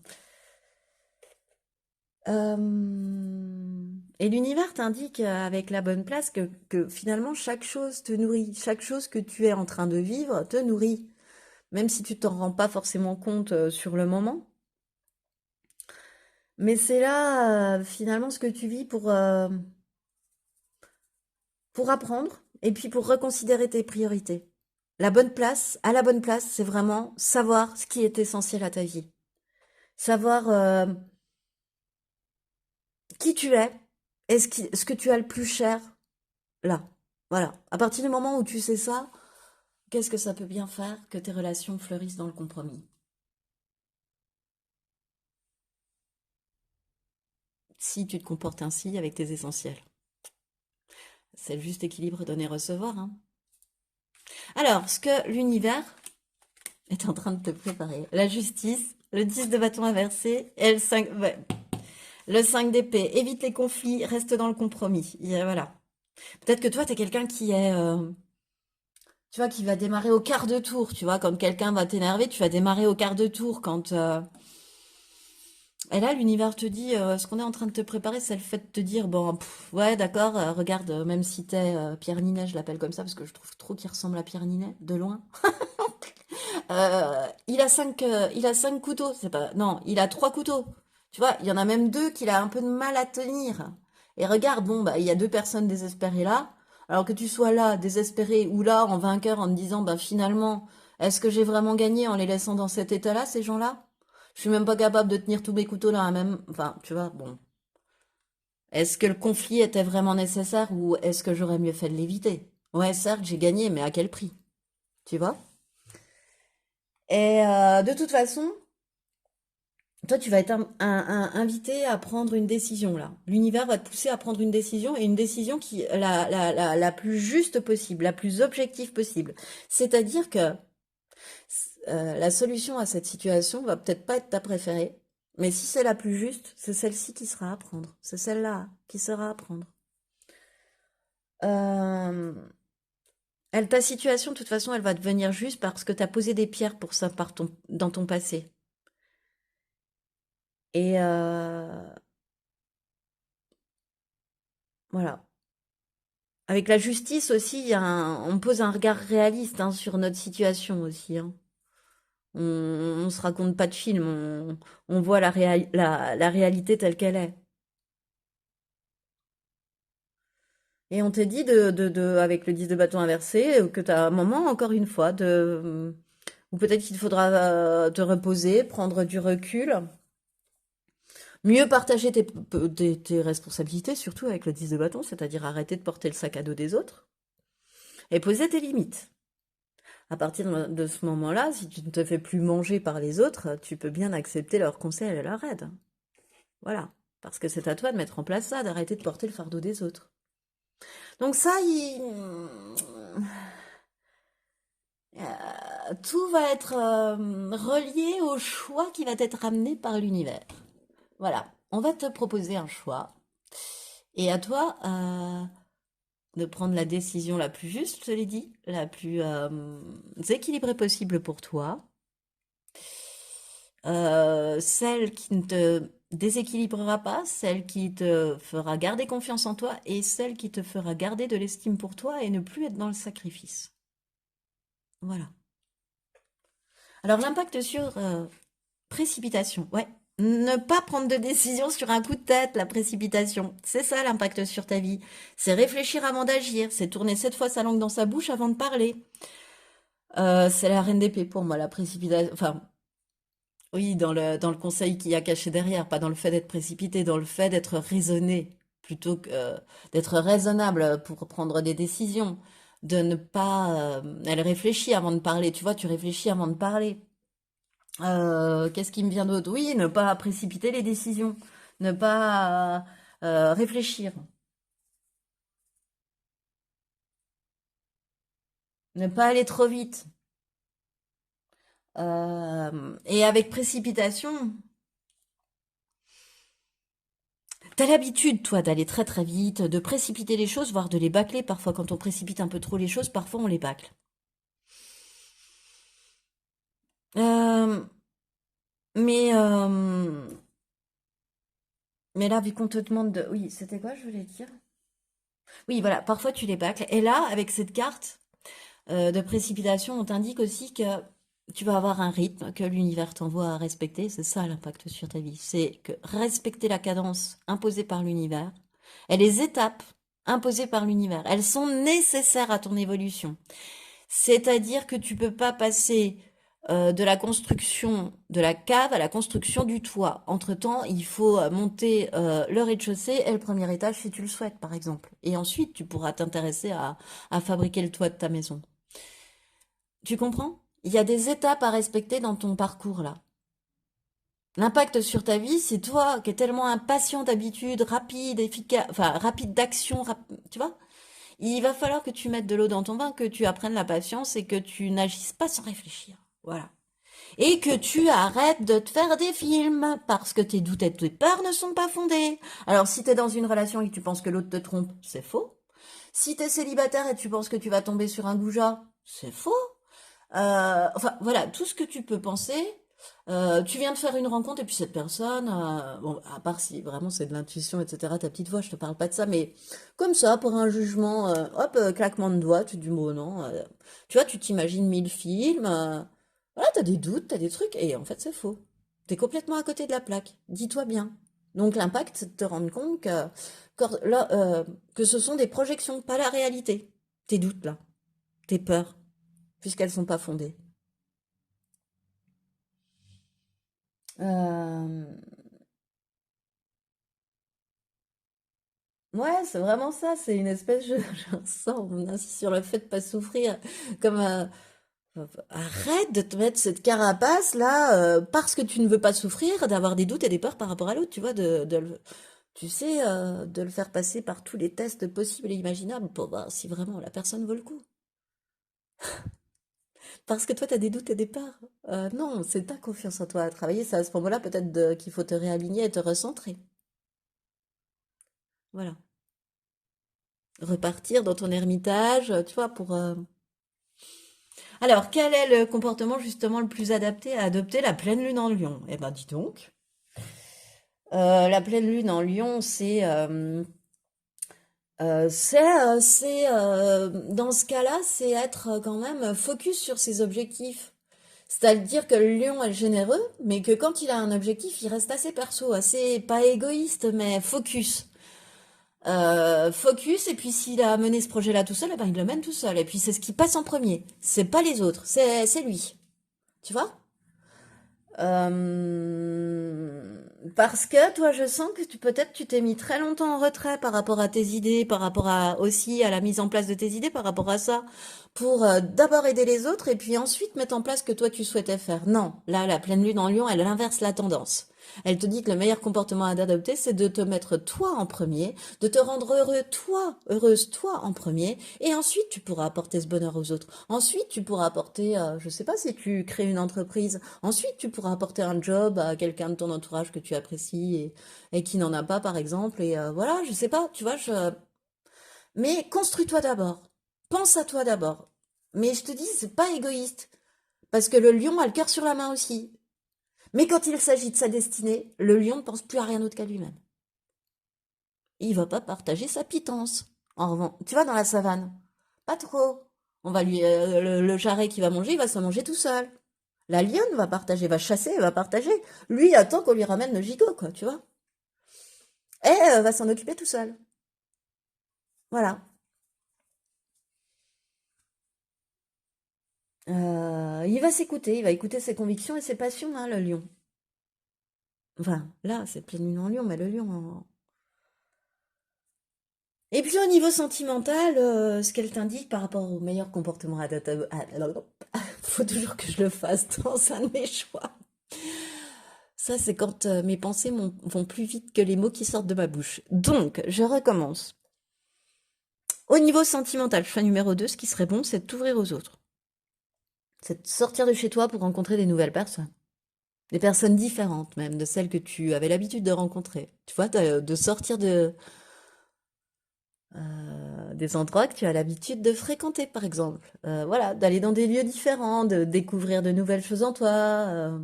Et l'univers t'indique avec la bonne place que finalement chaque chose te nourrit, chaque chose que tu es en train de vivre te nourrit, même si tu t'en rends pas forcément compte sur le moment. Mais c'est là finalement ce que tu vis pour apprendre et puis pour reconsidérer tes priorités. La bonne place, à la bonne place, c'est vraiment savoir ce qui est essentiel à ta vie. Savoir qui tu es et ce que tu as le plus cher là. Voilà. À partir du moment où tu sais ça, qu'est-ce que ça peut bien faire que tes relations fleurissent dans le compromis? Si tu te comportes ainsi avec tes essentiels. C'est le juste équilibre donner-recevoir, hein. Alors, ce que l'univers est en train de te préparer. La justice, le 10 de bâton inversé et le 5, ouais, le 5 d'épée. Évite les conflits, reste dans le compromis. Voilà. Peut-être que toi, t'es quelqu'un qui est, tu vois, qui va démarrer au quart de tour. Tu vois, quand quelqu'un va t'énerver, tu vas démarrer au quart de tour. Et là, l'univers te dit, ce qu'on est en train de te préparer, c'est le fait de te dire, bon, ouais, d'accord, regarde, même si t'es Pierre Ninet, je l'appelle comme ça parce que je trouve trop qu'il ressemble à Pierre Ninet, de loin. Il a cinq couteaux, c'est pas, non, il a trois couteaux. Tu vois, il y en a même deux qu'il a un peu de mal à tenir. Et regarde, bon, bah, il y a deux personnes désespérées là. Alors que tu sois là, désespéré, ou là, en vainqueur, en te disant, bah, finalement, est-ce que j'ai vraiment gagné en les laissant dans cet état-là, ces gens-là? Je suis même pas capable de tenir tous mes couteaux là, même, enfin, tu vois, bon. Est-ce que le conflit était vraiment nécessaire ou est-ce que j'aurais mieux fait de l'éviter? Ouais, certes, j'ai gagné, mais à quel prix? Tu vois? Et de toute façon, toi, tu vas être invité à prendre une décision là. L'univers va te pousser à prendre une décision et une décision qui la plus juste possible, la plus objective possible. C'est-à-dire que la solution à cette situation va peut-être pas être ta préférée, mais si c'est la plus juste, c'est celle-ci qui sera à prendre. C'est celle-là qui sera à prendre. Euh, ta situation, de toute façon, elle va devenir juste parce que tu as posé des pierres pour ça dans ton passé. Et voilà. Avec la justice aussi, on pose un regard réaliste hein, sur notre situation aussi. Hein. On se raconte pas de film, on voit la réalité telle qu'elle est. Et on te dit avec le 10 de bâton inversé, que tu as un moment, encore une fois, ou peut-être qu'il faudra te reposer, prendre du recul, mieux partager tes responsabilités, surtout avec le 10 de bâton, c'est-à-dire arrêter de porter le sac à dos des autres, et poser tes limites. À partir de ce moment-là, si tu ne te fais plus manger par les autres, tu peux bien accepter leurs conseils et leur aide. Voilà. Parce que c'est à toi de mettre en place ça, d'arrêter de porter le fardeau des autres. Donc ça, tout va être relié au choix qui va être amené par l'univers. Voilà. On va te proposer un choix. Et à toi de prendre la décision la plus juste, je l'ai dit, la plus équilibrée possible pour toi. Celle qui ne te déséquilibrera pas, celle qui te fera garder confiance en toi et celle qui te fera garder de l'estime pour toi et ne plus être dans le sacrifice. Voilà. Alors l'impact sur précipitation, ouais. Ne pas prendre de décision sur un coup de tête, la précipitation. C'est ça l'impact sur ta vie. C'est réfléchir avant d'agir, c'est tourner 7 fois sa langue dans sa bouche avant de parler. C'est la reine d'épée pour moi, la précipitation. Enfin, oui, dans le conseil qu'il y a caché derrière, pas dans le fait d'être précipité, dans le fait d'être raisonné, plutôt que d'être raisonnable pour prendre des décisions, de ne pas... elle réfléchit avant de parler, tu vois, tu réfléchis avant de parler. Qu'est-ce qui me vient d'autre? Oui, ne pas précipiter les décisions, ne pas réfléchir, ne pas aller trop vite. Et avec précipitation, t'as l'habitude, toi, d'aller très très vite, de précipiter les choses, voire de les bâcler. Parfois, quand on précipite un peu trop les choses, parfois on les bâcle. Euh, mais, euh, mais là, vu qu'on te demande de... Oui, c'était quoi, je voulais dire? Oui, voilà, parfois tu les bâcles. Et là, avec cette carte de précipitation, on t'indique aussi que tu vas avoir un rythme que l'univers t'envoie à respecter. C'est ça l'impact sur ta vie. C'est que respecter la cadence imposée par l'univers et les étapes imposées par l'univers, elles sont nécessaires à ton évolution. C'est-à-dire que tu peux pas passer de la construction de la cave à la construction du toit. Entre-temps, il faut monter le rez-de-chaussée et le premier étage si tu le souhaites, par exemple. Et ensuite, tu pourras t'intéresser à fabriquer le toit de ta maison. Tu comprends? Il y a des étapes à respecter dans ton parcours là. L'impact sur ta vie, c'est toi qui es tellement impatient d'habitude, rapide, efficace, enfin rapide d'action, tu vois? Il va falloir que tu mettes de l'eau dans ton vin, que tu apprennes la patience et que tu n'agisses pas sans réfléchir. Voilà. Et que tu arrêtes de te faire des films parce que tes doutes et tes peurs ne sont pas fondés. Alors si t'es dans une relation et que tu penses que l'autre te trompe, c'est faux. Si t'es célibataire et tu penses que tu vas tomber sur un goujat, c'est faux. Enfin voilà, tout ce que tu peux penser. Tu viens de faire une rencontre et puis cette personne, bon, à part si vraiment c'est de l'intuition, etc., ta petite voix, je te parle pas de ça, mais comme ça, pour un jugement, hop, claquement de doigts, tu te dis, bon, non, tu vois, tu t'imagines 1000 films, voilà, t'as des doutes, t'as des trucs, et en fait, c'est faux. T'es complètement à côté de la plaque, dis-toi bien. Donc l'impact, c'est de te rendre compte que ce sont des projections, pas la réalité. Tes doutes, là, tes peurs, puisqu'elles sont pas fondées. Euh, Ouais, c'est vraiment ça, c'est une espèce, je ressens, on insiste sur le fait de pas souffrir, comme arrête de te mettre cette carapace là, parce que tu ne veux pas souffrir, d'avoir des doutes et des peurs par rapport à l'autre, tu vois, tu sais, de le faire passer par tous les tests possibles et imaginables pour voir si vraiment la personne vaut le coup. Parce que toi, tu as des doutes et des peurs. Non, c'est ta confiance en toi à travailler, c'est à ce moment-là peut-être qu'il faut te réaligner et te recentrer. Voilà. Repartir dans ton ermitage, tu vois, pour, alors, quel est le comportement justement le plus adapté à adopter la pleine lune en Lion? Eh ben, dis donc. La pleine lune en Lion, dans ce cas-là, c'est être quand même focus sur ses objectifs. C'est-à-dire que le lion est généreux, mais que quand il a un objectif, il reste assez perso, assez, pas égoïste, mais focus. Focus, et puis s'il a mené ce projet-là tout seul, eh ben, il le mène tout seul. Et puis c'est ce qui passe en premier. C'est pas les autres, c'est lui. Tu vois? Parce que toi, je sens que peut-être tu t'es mis très longtemps en retrait par rapport à tes idées, par rapport à aussi à la mise en place de tes idées, par rapport à ça, pour d'abord aider les autres et puis ensuite mettre en place ce que toi tu souhaitais faire. Non, là, la pleine lune en Lion, elle inverse la tendance. Elle te dit que le meilleur comportement à adopter, c'est de te mettre toi en premier, de te rendre heureux toi, heureuse toi en premier, et ensuite tu pourras apporter ce bonheur aux autres. Ensuite, tu pourras apporter, je sais pas si tu crées une entreprise. Ensuite, tu pourras apporter un job à quelqu'un de ton entourage que tu apprécies et qui n'en a pas, par exemple. Et voilà, je sais pas, tu vois, mais construis-toi d'abord. Pense à toi d'abord. Mais je te dis, c'est pas égoïste. Parce que le lion a le cœur sur la main aussi. Mais quand il s'agit de sa destinée, le lion ne pense plus à rien d'autre qu'à lui-même. Il va pas partager sa pitance. En revanche, tu vois, dans la savane, pas trop. On va le jarret qui va manger, il va se manger tout seul. La lionne va partager, va chasser, va partager. Lui attend qu'on lui ramène le gigot, quoi, tu vois. Et va s'en occuper tout seul. Voilà. Il va s'écouter, il va écouter ses convictions et ses passions, hein, le lion. Enfin, là, c'est pleine lune en lion, mais le lion. Et puis au niveau sentimental, ce qu'elle t'indique par rapport au meilleur comportement adaptable. Faut toujours que je le fasse dans un de mes choix. Ça, c'est quand mes pensées vont plus vite que les mots qui sortent de ma bouche. Donc, je recommence. Au niveau sentimental, choix numéro 2, ce qui serait bon, c'est de t'ouvrir aux autres. C'est de sortir de chez toi pour rencontrer des nouvelles personnes. Des personnes différentes même de celles que tu avais l'habitude de rencontrer. Tu vois, de sortir des endroits que tu as l'habitude de fréquenter, par exemple. Voilà, d'aller dans des lieux différents, de découvrir de nouvelles choses en toi.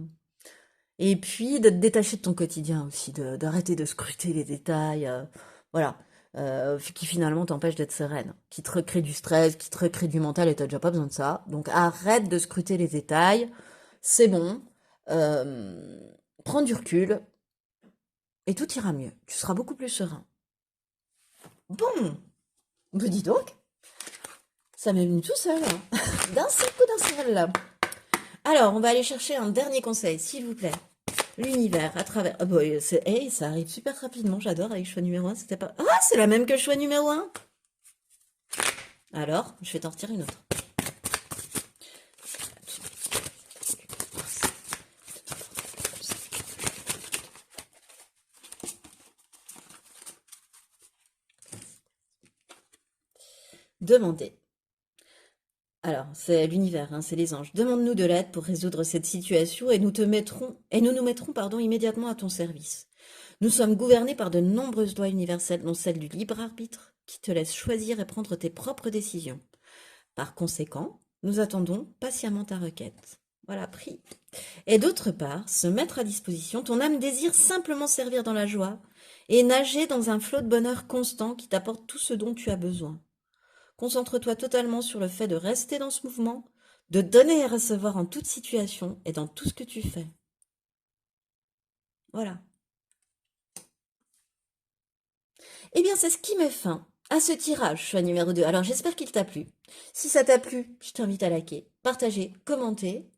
Et puis de te détacher de ton quotidien aussi, d'arrêter de scruter les détails. Voilà. Qui finalement t'empêche d'être sereine, qui te recrée du stress, qui te recrée du mental et t'as déjà pas besoin de ça. Donc arrête de scruter les détails, c'est bon, euh, prends du recul et tout ira mieux. Tu seras beaucoup plus serein. Bon, me dis donc, ça m'est venu tout seul, hein. D'un seul coup, d'un seul. Alors, on va aller chercher un dernier conseil, s'il vous plaît. L'univers à travers. Ah bah, hey, ça arrive super rapidement, j'adore avec choix numéro un. C'était pas. Ah, c'est la même que choix numéro un. Alors, je vais t'en retirer une autre. Demandez Alors, c'est l'univers, hein, c'est les anges. Demande-nous de l'aide pour résoudre cette situation et nous mettrons, pardon, immédiatement à ton service. Nous sommes gouvernés par de nombreuses lois universelles, dont celle du libre arbitre, qui te laisse choisir et prendre tes propres décisions. Par conséquent, nous attendons patiemment ta requête. Voilà, prie. Et d'autre part, se mettre à disposition, ton âme désire simplement servir dans la joie et nager dans un flot de bonheur constant qui t'apporte tout ce dont tu as besoin. Concentre-toi totalement sur le fait de rester dans ce mouvement, de donner et recevoir en toute situation et dans tout ce que tu fais. Voilà. Eh bien, c'est ce qui met fin à ce tirage, choix numéro 2. Alors, j'espère qu'il t'a plu. Si ça t'a plu, je t'invite à liker, partager, commenter.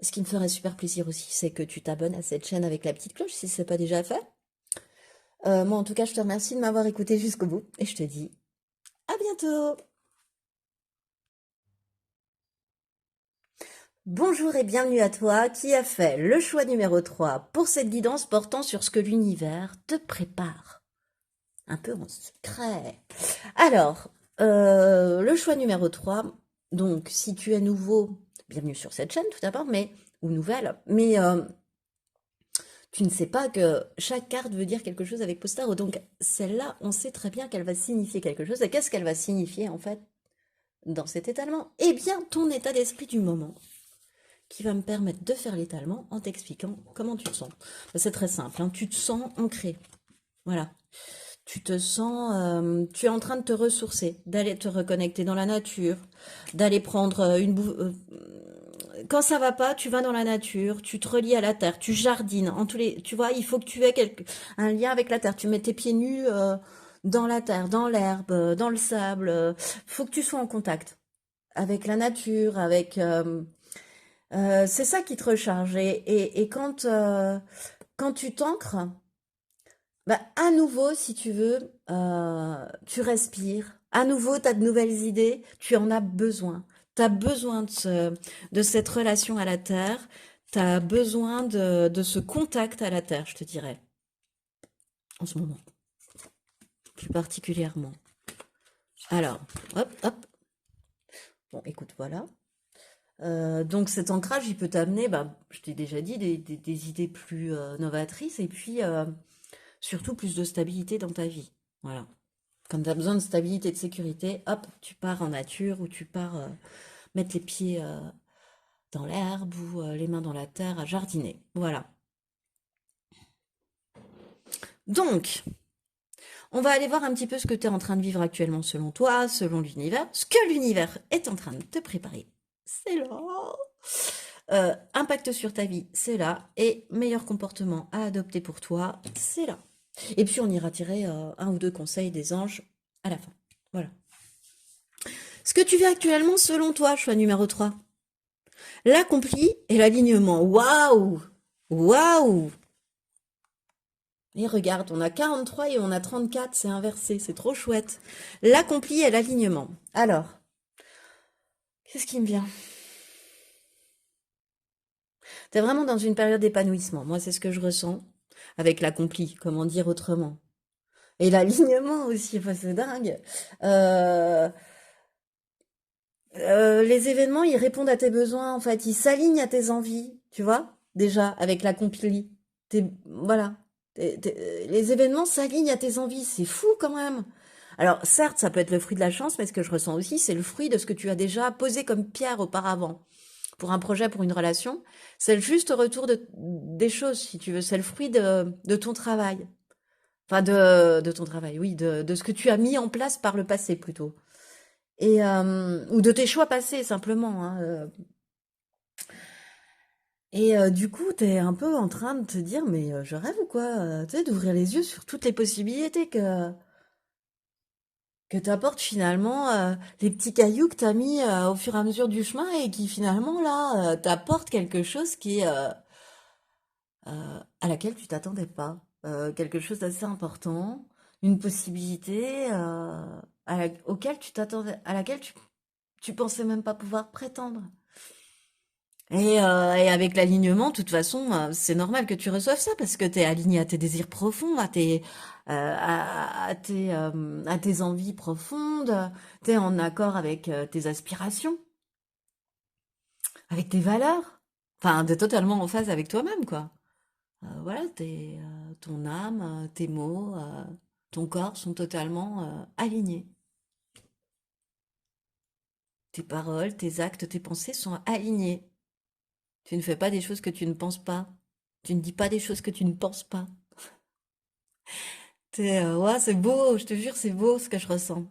Ce qui me ferait super plaisir aussi, c'est que tu t'abonnes à cette chaîne avec la petite cloche si ce n'est pas déjà fait. Moi, en tout cas, je te remercie de m'avoir écouté jusqu'au bout et je te dis à bientôt. Bonjour et bienvenue à toi qui a fait le choix numéro 3 pour cette guidance portant sur ce que l'univers te prépare. Un peu en secret. Alors, le choix numéro 3, donc si tu es nouveau, bienvenue sur cette chaîne tout d'abord, ou nouvelle, mais tu ne sais pas que chaque carte veut dire quelque chose avec Postaro. Donc celle-là, on sait très bien qu'elle va signifier quelque chose. Et qu'est-ce qu'elle va signifier en fait dans cet étalement? Eh bien, ton état d'esprit du moment, qui va me permettre de faire l'étalement en t'expliquant comment tu te sens. C'est très simple, hein. Tu te sens ancré. Voilà. Tu te sens, tu es en train de te ressourcer, d'aller te reconnecter dans la nature, d'aller prendre une bouffe. Quand ça va pas, tu vas dans la nature, tu te relies à la terre, tu jardines. Tu vois, il faut que tu aies un lien avec la terre. Tu mets tes pieds nus dans la terre, dans l'herbe, dans le sable. Faut que tu sois en contact avec la nature, c'est ça qui te recharge. Et quand tu t'ancres, bah, à nouveau, si tu veux, tu respires. À nouveau, tu as de nouvelles idées. Tu en as besoin. Tu as besoin de cette relation à la terre. Tu as besoin de ce contact à la terre, je te dirais, en ce moment, plus particulièrement. Alors, hop, hop. Bon, écoute, voilà. Donc cet ancrage, il peut t'amener, bah, je t'ai déjà dit, des idées plus novatrices et puis surtout plus de stabilité dans ta vie. Voilà. Quand tu as besoin de stabilité et de sécurité, hop, tu pars en nature ou tu pars mettre les pieds dans l'herbe ou les mains dans la terre à jardiner. Voilà. Donc, on va aller voir un petit peu ce que tu es en train de vivre actuellement selon toi, selon l'univers, ce que l'univers est en train de te préparer. C'est là. Impact sur ta vie, c'est là. Et meilleur comportement à adopter pour toi, c'est là. Et puis on ira tirer un ou deux conseils des anges à la fin. Voilà. Ce que tu vis actuellement selon toi, choix numéro 3. L'accompli et l'alignement. Waouh! Waouh! Et regarde, on a 43 et on a 34, c'est inversé, c'est trop chouette. L'accompli et l'alignement. Alors, qu'est-ce qui me vient? T'es vraiment dans une période d'épanouissement. Moi, c'est ce que je ressens avec l'accompli, comment dire autrement. Et l'alignement aussi, enfin, c'est dingue. Euh, les événements, ils répondent à tes besoins, en fait. Ils s'alignent à tes envies, tu vois, déjà, avec l'accompli. Voilà. Les événements s'alignent à tes envies. C'est fou quand même. Alors, certes, ça peut être le fruit de la chance, mais ce que je ressens aussi, c'est le fruit de ce que tu as déjà posé comme pierre auparavant. Pour un projet, pour une relation. C'est le juste retour des choses, si tu veux. C'est le fruit de ton travail. Enfin, de ton travail, oui, de ce que tu as mis en place par le passé, plutôt. Ou de tes choix passés, simplement, hein. Du coup, t'es un peu en train de te dire, mais je rêve ou quoi? Tu sais, d'ouvrir les yeux sur toutes les possibilités que t'apportent finalement les petits cailloux que t'as mis au fur et à mesure du chemin et qui finalement, là, t'apportent quelque chose à laquelle tu t'attendais pas. Quelque chose d'assez important, une possibilité auquel tu t'attendais, à laquelle tu pensais même pas pouvoir prétendre. Et avec l'alignement, de toute façon, c'est normal que tu reçoives ça parce que tu es aligné à tes désirs profonds, à tes envies profondes, tu es en accord avec tes aspirations. avec tes valeurs. Enfin, t'es totalement en phase avec toi-même, quoi. Voilà, ton âme, tes mots, ton corps sont totalement alignés. Tes paroles, tes actes, tes pensées sont alignés. Tu ne fais pas des choses que tu ne penses pas. Tu ne dis pas des choses que tu ne penses pas. Ouais, c'est beau, je te jure, c'est beau ce que je ressens.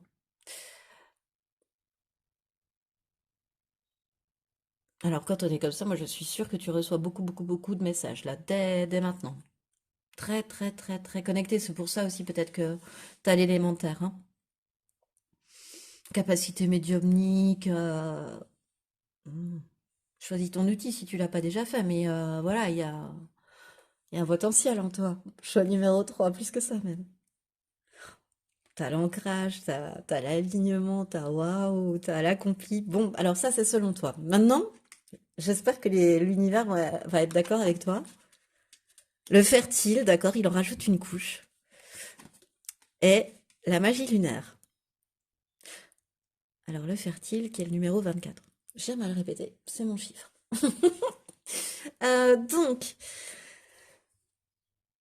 Alors, quand on est comme ça, moi, je suis sûre que tu reçois beaucoup, beaucoup, beaucoup de messages, là, dès maintenant. Très, très, très, très connecté. C'est pour ça aussi, peut-être que tu as l'élémentaire, hein. Capacité médiumnique. Hmm. Choisis ton outil si tu l'as pas déjà fait, mais voilà, il y a un potentiel en toi. Choix numéro 3 plus que ça même. T'as l'ancrage, t'as l'alignement, t'as waouh, t'as l'accompli. Bon, alors ça, c'est selon toi. Maintenant, j'espère que l'univers va être d'accord avec toi. Le fertile, d'accord, il en rajoute une couche. Et la magie lunaire. Alors, le fertile, qui est le numéro 24. J'aime à le répéter, c'est mon chiffre. Donc,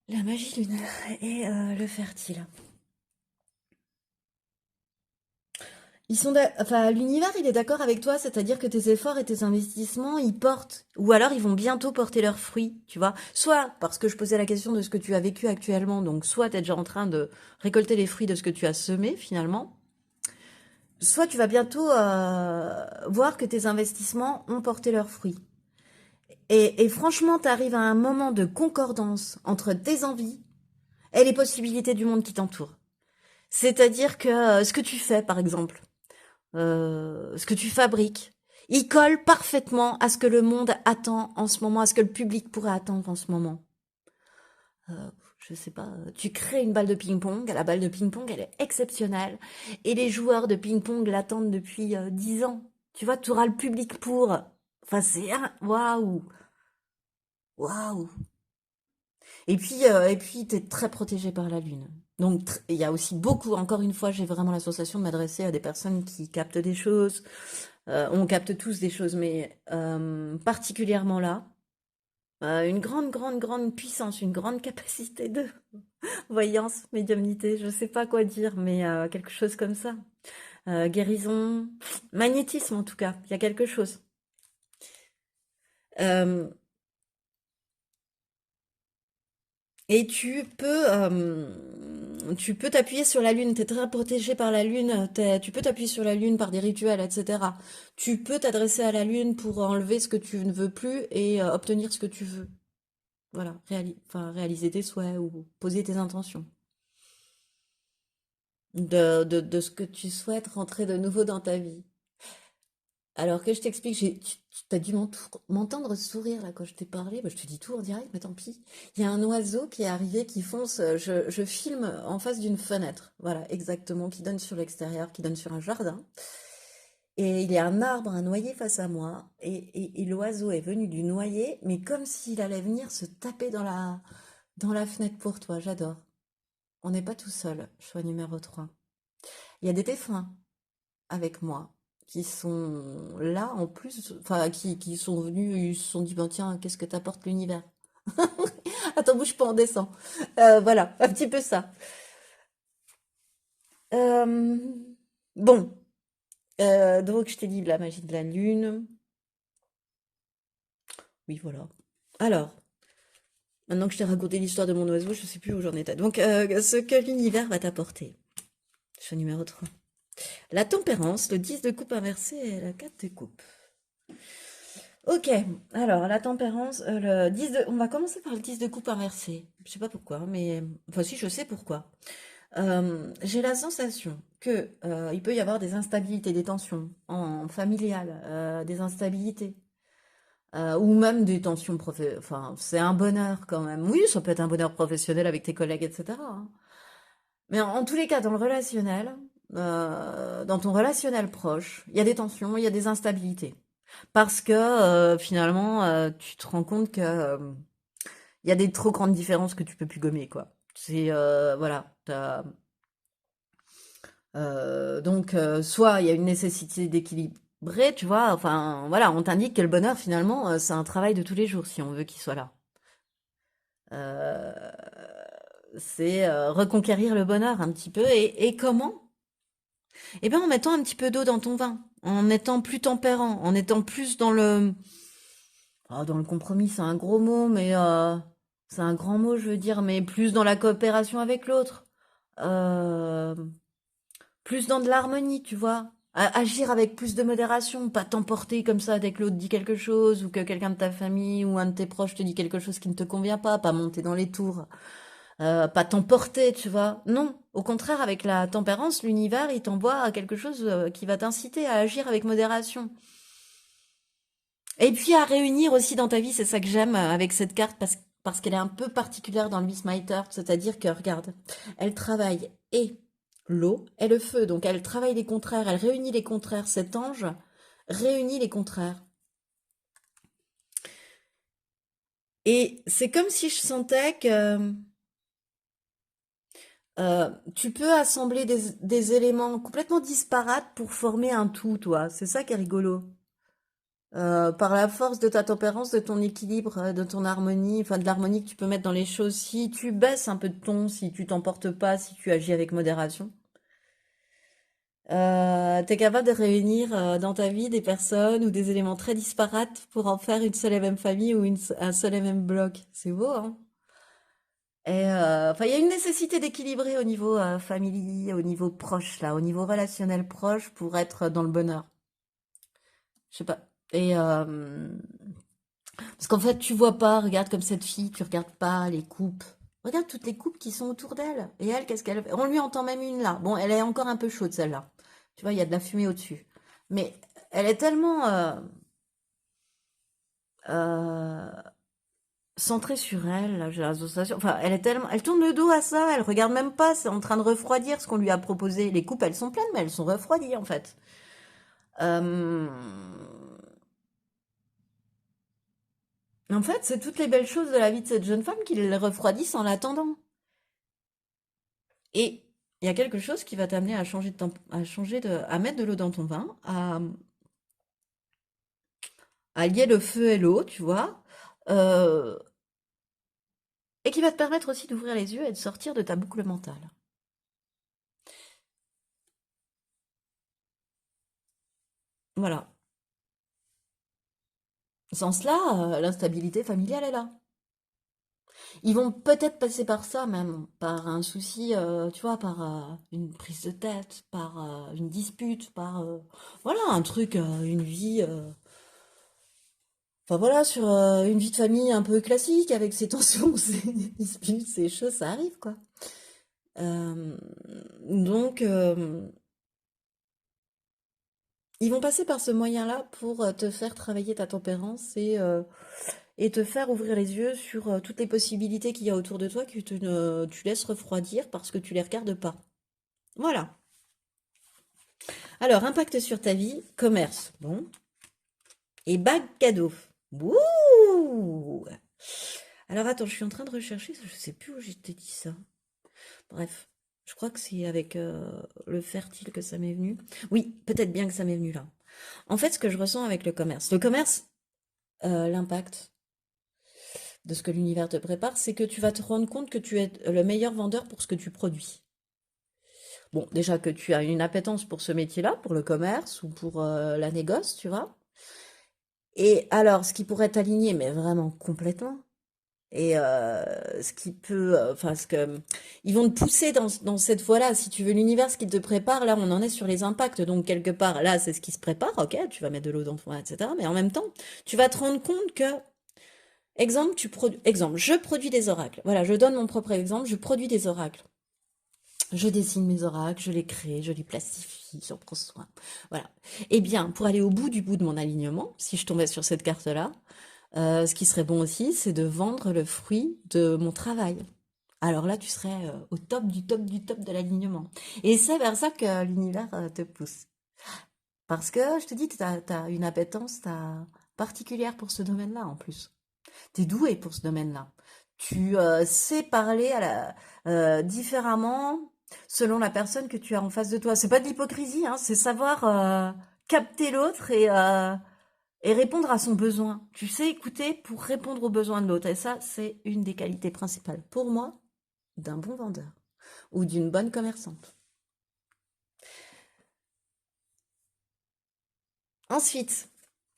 la magie lunaire et le fertile. Enfin, l'univers, il est d'accord avec toi, c'est-à-dire que tes efforts et tes investissements, ils portent, ou alors ils vont bientôt porter leurs fruits, tu vois. Soit parce que je posais la question de ce que tu as vécu actuellement, donc soit tu es déjà en train de récolter les fruits de ce que tu as semé finalement, soit tu vas bientôt voir que tes investissements ont porté leurs fruits. Et franchement, tu arrives à un moment de concordance entre tes envies et les possibilités du monde qui t'entoure. C'est-à-dire que ce que tu fais, par exemple, ce que tu fabriques, il colle parfaitement à ce que le monde attend en ce moment, à ce que le public pourrait attendre en ce moment. Je sais pas, tu crées une balle de ping-pong, la balle de ping-pong, elle est exceptionnelle, et les joueurs de ping-pong l'attendent depuis 10 ans. Tu vois, tu auras le public pour. Enfin, waouh, waouh. Et puis, t'es très protégé par la lune. Donc, il y a aussi beaucoup, encore une fois, j'ai vraiment l'association de m'adresser à des personnes qui captent des choses. On capte tous des choses, mais particulièrement là, une grande, grande, grande puissance, une grande capacité de voyance, médiumnité, je sais pas quoi dire, mais quelque chose comme ça. Guérison, magnétisme en tout cas, il y a quelque chose. Euh, Et tu peux t'appuyer sur la lune, tu es très protégé par la lune, tu peux t'appuyer sur la lune par des rituels, etc. Tu peux t'adresser à la lune pour enlever ce que tu ne veux plus et obtenir ce que tu veux. Voilà, enfin, réaliser tes souhaits ou poser tes intentions. De ce que tu souhaites rentrer de nouveau dans ta vie. Alors que je t'explique, t'as dû m'entendre sourire là quand je t'ai parlé. Bah, je te dis tout en direct, mais tant pis. Il y a un oiseau qui est arrivé, qui fonce. Je filme en face d'une fenêtre. Voilà, exactement, qui donne sur l'extérieur, qui donne sur un jardin. Et il y a un arbre, un noyer face à moi. Et l'oiseau est venu du noyer, mais comme s'il allait venir se taper dans la fenêtre pour toi. J'adore. On n'est pas tout seul, choix numéro 3. Il y a des défunts avec moi qui sont là en plus, enfin qui sont venus, ils se sont dit, ben tiens, qu'est-ce que t'apporte l'univers? Attends, bouge pas, on descend. Voilà, un petit peu ça. Euh, bon, donc je t'ai dit la magie de la lune. Oui, voilà. Alors, maintenant que je t'ai raconté l'histoire de mon oiseau, je sais plus où j'en étais. Donc, ce que l'univers va t'apporter. Choix numéro 3. La tempérance, le 10 de coupe inversé et la 4 de coupe. Ok, alors la tempérance, on va commencer par le 10 de coupe inversé. Je sais pas pourquoi, mais enfin si je sais pourquoi. J'ai la sensation que il peut y avoir des instabilités, des tensions en familial, des instabilités, ou même des tensions enfin c'est un bonheur quand même. Oui, ça peut être un bonheur professionnel avec tes collègues, etc., hein. Mais en tous les cas, dans le relationnel, dans ton relationnel proche, il y a des tensions, il y a des instabilités. Parce que finalement, tu te rends compte que il y a des trop grandes différences que tu peux plus gommer, quoi. C'est voilà. Donc, soit il y a une nécessité d'équilibre. Bré, tu vois, enfin, voilà, on t'indique que le bonheur, finalement, c'est un travail de tous les jours, si on veut qu'il soit là. Euh, c'est reconquérir le bonheur un petit peu. Et comment? Eh bien, en mettant un petit peu d'eau dans ton vin, en étant plus tempérant, en étant plus dans le compromis, c'est un gros mot, mais c'est un grand mot, je veux dire, mais plus dans la coopération avec l'autre. Euh, Plus dans de l'harmonie, tu vois. Agir avec plus de modération, pas t'emporter comme ça dès que l'autre dit quelque chose, ou que quelqu'un de ta famille ou un de tes proches te dit quelque chose qui ne te convient pas monter dans les tours, pas t'emporter, tu vois. Non, au contraire, avec la tempérance, l'univers, il t'envoie à quelque chose qui va t'inciter à agir avec modération. Et puis à réunir aussi dans ta vie, c'est ça que j'aime avec cette carte, parce qu'elle est un peu particulière dans le Miss Miter, c'est-à-dire que, regarde, elle travaille et l'eau et le feu, donc elle travaille les contraires, elle réunit les contraires, cet ange réunit les contraires. Et c'est comme si je sentais que tu peux assembler des éléments complètement disparates pour former un tout, toi. C'est ça qui est rigolo. Par la force de ta tempérance, de ton équilibre, de ton harmonie, enfin de l'harmonie que tu peux mettre dans les choses, si tu baisses un peu de ton, si tu t'emportes pas, si tu agis avec modération, t'es capable de réunir dans ta vie des personnes ou des éléments très disparates pour en faire une seule et même famille ou un seul et même bloc. C'est beau, hein? Et enfin, il y a une nécessité d'équilibrer au niveau familier, au niveau proche, là, au niveau relationnel proche pour être dans le bonheur. Je sais pas. Et parce qu'en fait, tu vois pas, regarde comme cette fille, tu regardes pas les coupes. Regarde toutes les coupes qui sont autour d'elle. Et elle, qu'est-ce qu'elle fait? On lui entend même une là. Bon, elle est encore un peu chaude celle-là. Tu vois, il y a de la fumée au-dessus. Mais elle est tellement euh, centrée sur elle, là, j'ai la sensation. Enfin, elle est tellement. Elle tourne le dos à ça, elle regarde même pas, c'est en train de refroidir ce qu'on lui a proposé. Les coupes, elles sont pleines, mais elles sont refroidies en fait. Euh, En fait, c'est toutes les belles choses de la vie de cette jeune femme qui les refroidissent en l'attendant. Et il y a quelque chose qui va t'amener à à mettre de l'eau dans ton vin, à lier le feu et l'eau, tu vois, euh, et qui va te permettre aussi d'ouvrir les yeux et de sortir de ta boucle mentale. Voilà. Sans cela, l'instabilité familiale est là. Ils vont peut-être passer par ça même, par un souci, tu vois, par une prise de tête, par une dispute, par voilà, un truc, une vie. Enfin voilà, sur une vie de famille un peu classique, avec ses tensions, ses disputes, ces choses, ça arrive quoi. Euh, donc, ils vont passer par ce moyen-là pour te faire travailler ta tempérance et te faire ouvrir les yeux sur toutes les possibilités qu'il y a autour de toi que tu laisses refroidir parce que tu les regardes pas. Voilà. Alors, impact sur ta vie, commerce, bon, et bague cadeau. Wouh! Alors attends, je suis en train de rechercher, je sais plus où j'étais dit ça. Bref, je crois que c'est avec le fertile que ça m'est venu. Oui, peut-être bien que ça m'est venu là. En fait, ce que je ressens avec le commerce, l'impact de ce que l'univers te prépare, c'est que tu vas te rendre compte que tu es le meilleur vendeur pour ce que tu produis. Bon, déjà que tu as une appétence pour ce métier-là, pour le commerce ou pour la négoce, tu vois. Et alors, ce qui pourrait t'aligner, mais vraiment complètement, et ce qui peut, enfin, ce que ils vont te pousser dans cette voie-là. Si tu veux l'univers, ce qu'il te prépare, là, on en est sur les impacts. Donc, quelque part, là, c'est ce qui se prépare. Ok, tu vas mettre de l'eau dans ton vin, etc. Mais en même temps, tu vas te rendre compte que, exemple, je produis des oracles. Voilà, je donne mon propre exemple. Je produis des oracles. Je dessine mes oracles, je les crée, je les plastifie, j'en prends soin. Voilà. Eh bien, pour aller au bout de mon alignement, si je tombais sur cette carte-là, ce qui serait bon aussi, c'est de vendre le fruit de mon travail. Alors là, tu serais au top du top du top de l'alignement. Et c'est vers ça que l'univers te pousse. Parce que, je te dis, tu as une appétence particulière pour ce domaine-là en plus. Tu es doué pour ce domaine-là. Tu sais parler différemment selon la personne que tu as en face de toi. C'est pas de l'hypocrisie, hein, c'est savoir capter l'autre et répondre à son besoin. Tu sais écouter pour répondre aux besoins de l'autre. Et ça, c'est une des qualités principales, pour moi, d'un bon vendeur ou d'une bonne commerçante. Ensuite,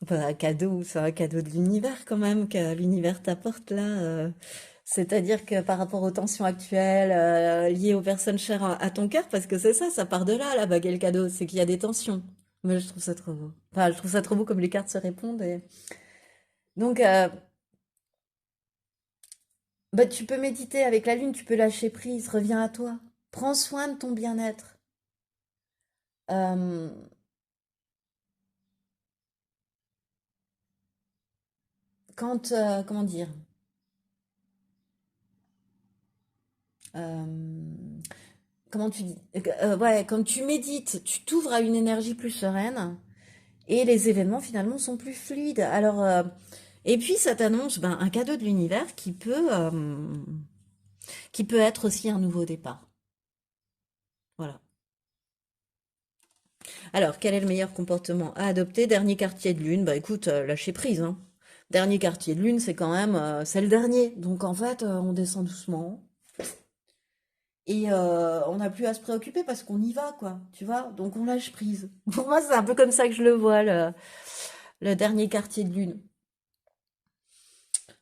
bah, un cadeau, c'est un cadeau de l'univers quand même que l'univers t'apporte là. C'est-à-dire que par rapport aux tensions actuelles liées aux personnes chères à ton cœur, parce que c'est ça, ça part de là, la bague et le cadeau, c'est qu'il y a des tensions. Mais je trouve ça trop beau. Enfin, je trouve ça trop beau comme les cartes se répondent. Donc, bah, tu peux méditer avec la lune, tu peux lâcher prise, reviens à toi. Prends soin de ton bien-être. Euh, comment dire? Euh, comment tu dis? Ouais, quand tu médites, tu t'ouvres à une énergie plus sereine et les événements finalement sont plus fluides. Alors, et puis ça t'annonce ben, un cadeau de l'univers qui peut être aussi un nouveau départ. Voilà. Alors, quel est le meilleur comportement à adopter? Dernier quartier de lune, bah écoute, lâcher prise, hein. Dernier quartier de lune, c'est quand même, c'est le dernier. Donc en fait, on descend doucement et on n'a plus à se préoccuper parce qu'on y va, quoi. Tu vois? Donc on lâche prise. Pour moi, c'est un peu comme ça que je le vois, le dernier quartier de lune.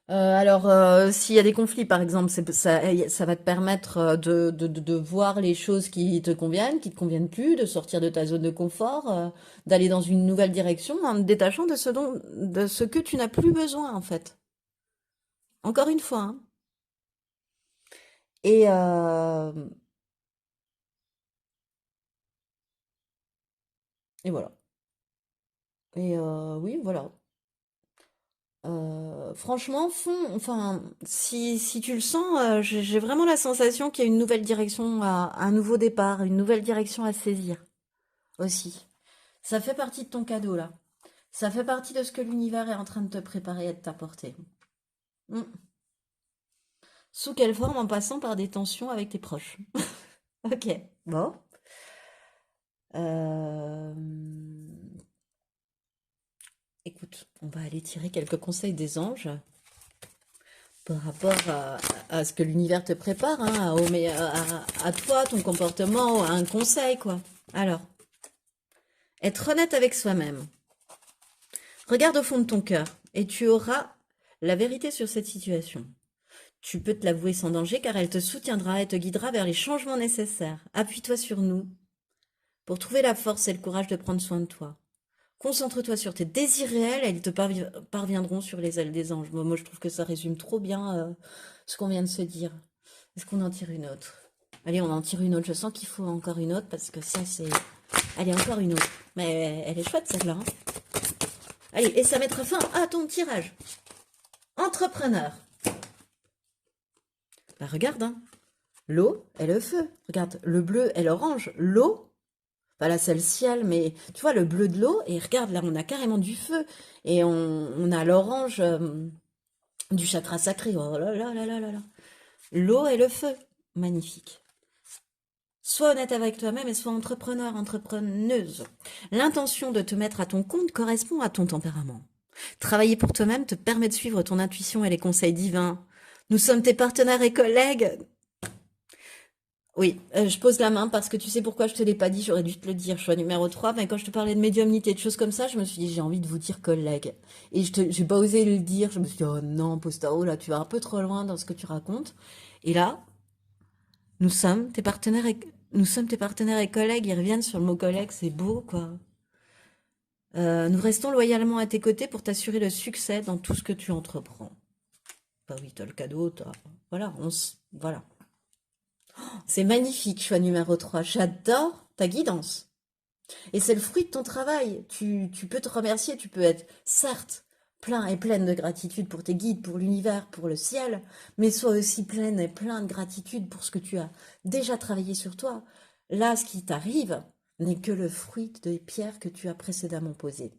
Alors, s'il y a des conflits, par exemple, ça va te permettre de voir les choses qui te conviennent plus, de sortir de ta zone de confort, d'aller dans une nouvelle direction en te détachant de ce que tu n'as plus besoin, en fait. Encore une fois, hein. Et, euh, et voilà. Oui, voilà. Franchement, enfin, si tu le sens, j'ai vraiment la sensation qu'il y a une nouvelle direction, un nouveau départ, une nouvelle direction à saisir aussi. Ça fait partie de ton cadeau, là. Ça fait partie de ce que l'univers est en train de te préparer et de t'apporter. Mm. Sous quelle forme? En passant par des tensions avec tes proches. Ok. Bon. Euh, Écoute, on va aller tirer quelques conseils des anges par rapport à ce que l'univers te prépare, hein, à toi, ton comportement, à un conseil, quoi. Alors, être honnête avec soi-même. Regarde au fond de ton cœur et tu auras la vérité sur cette situation. Tu peux te l'avouer sans danger car elle te soutiendra et te guidera vers les changements nécessaires. Appuie-toi sur nous pour trouver la force et le courage de prendre soin de toi. Concentre-toi sur tes désirs réels et ils te parviendront sur les ailes des anges. Moi, je trouve que ça résume trop bien ce qu'on vient de se dire. Est-ce qu'on en tire une autre? Allez, on en tire une autre. Je sens qu'il faut encore une autre parce que ça, c'est... Allez, encore une autre. Mais elle est chouette, celle-là, hein. Allez, et ça mettra fin à ton tirage. Entrepreneur. Bah regarde, hein. L'eau et le feu. Regarde, le bleu et l'orange. L'eau, bah là c'est le ciel, mais tu vois le bleu de l'eau, et regarde, là on a carrément du feu. Et on a l'orange du chakra sacré. Oh là là là là là là. L'eau et le feu. Magnifique. Sois honnête avec toi-même et sois entrepreneur, entrepreneuse. L'intention de te mettre à ton compte correspond à ton tempérament. Travailler pour toi-même te permet de suivre ton intuition et les conseils divins. Nous sommes tes partenaires et collègues. Oui, je pose la main parce que tu sais pourquoi je te l'ai pas dit, j'aurais dû te le dire, choix numéro 3. Mais quand je te parlais de médiumnité, de choses comme ça, je me suis dit, j'ai envie de vous dire collègue. Et j'ai pas osé le dire, je me suis dit, oh non, Postaro, là, tu vas un peu trop loin dans ce que tu racontes. Et là, nous sommes tes partenaires nous sommes tes partenaires et collègues, ils reviennent sur le mot collègue, c'est beau, quoi. Nous restons loyalement à tes côtés pour t'assurer le succès dans tout ce que tu entreprends. Bah oui, t'as le cadeau, voilà, voilà. C'est magnifique, choix numéro 3. J'adore ta guidance. Et c'est le fruit de ton travail. Tu peux te remercier, tu peux être, certes, plein et pleine de gratitude pour tes guides, pour l'univers, pour le ciel, mais sois aussi pleine et plein de gratitude pour ce que tu as déjà travaillé sur toi. Là, ce qui t'arrive n'est que le fruit des pierres que tu as précédemment posées.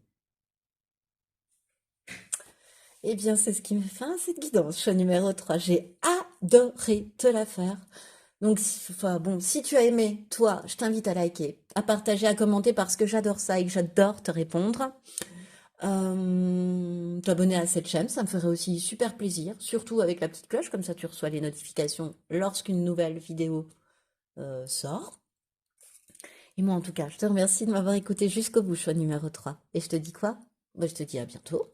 Eh bien, c'est ce qui me fait cette guidance, choix numéro 3. J'ai adoré te la faire. Donc, enfin, bon, si tu as aimé, toi, je t'invite à liker, à partager, à commenter parce que j'adore ça et que j'adore te répondre. T'abonner à cette chaîne, ça me ferait aussi super plaisir, surtout avec la petite cloche, comme ça tu reçois les notifications lorsqu'une nouvelle vidéo sort. Et moi, en tout cas, je te remercie de m'avoir écouté jusqu'au bout, choix numéro 3. Et je te dis quoi? Bah, je te dis à bientôt.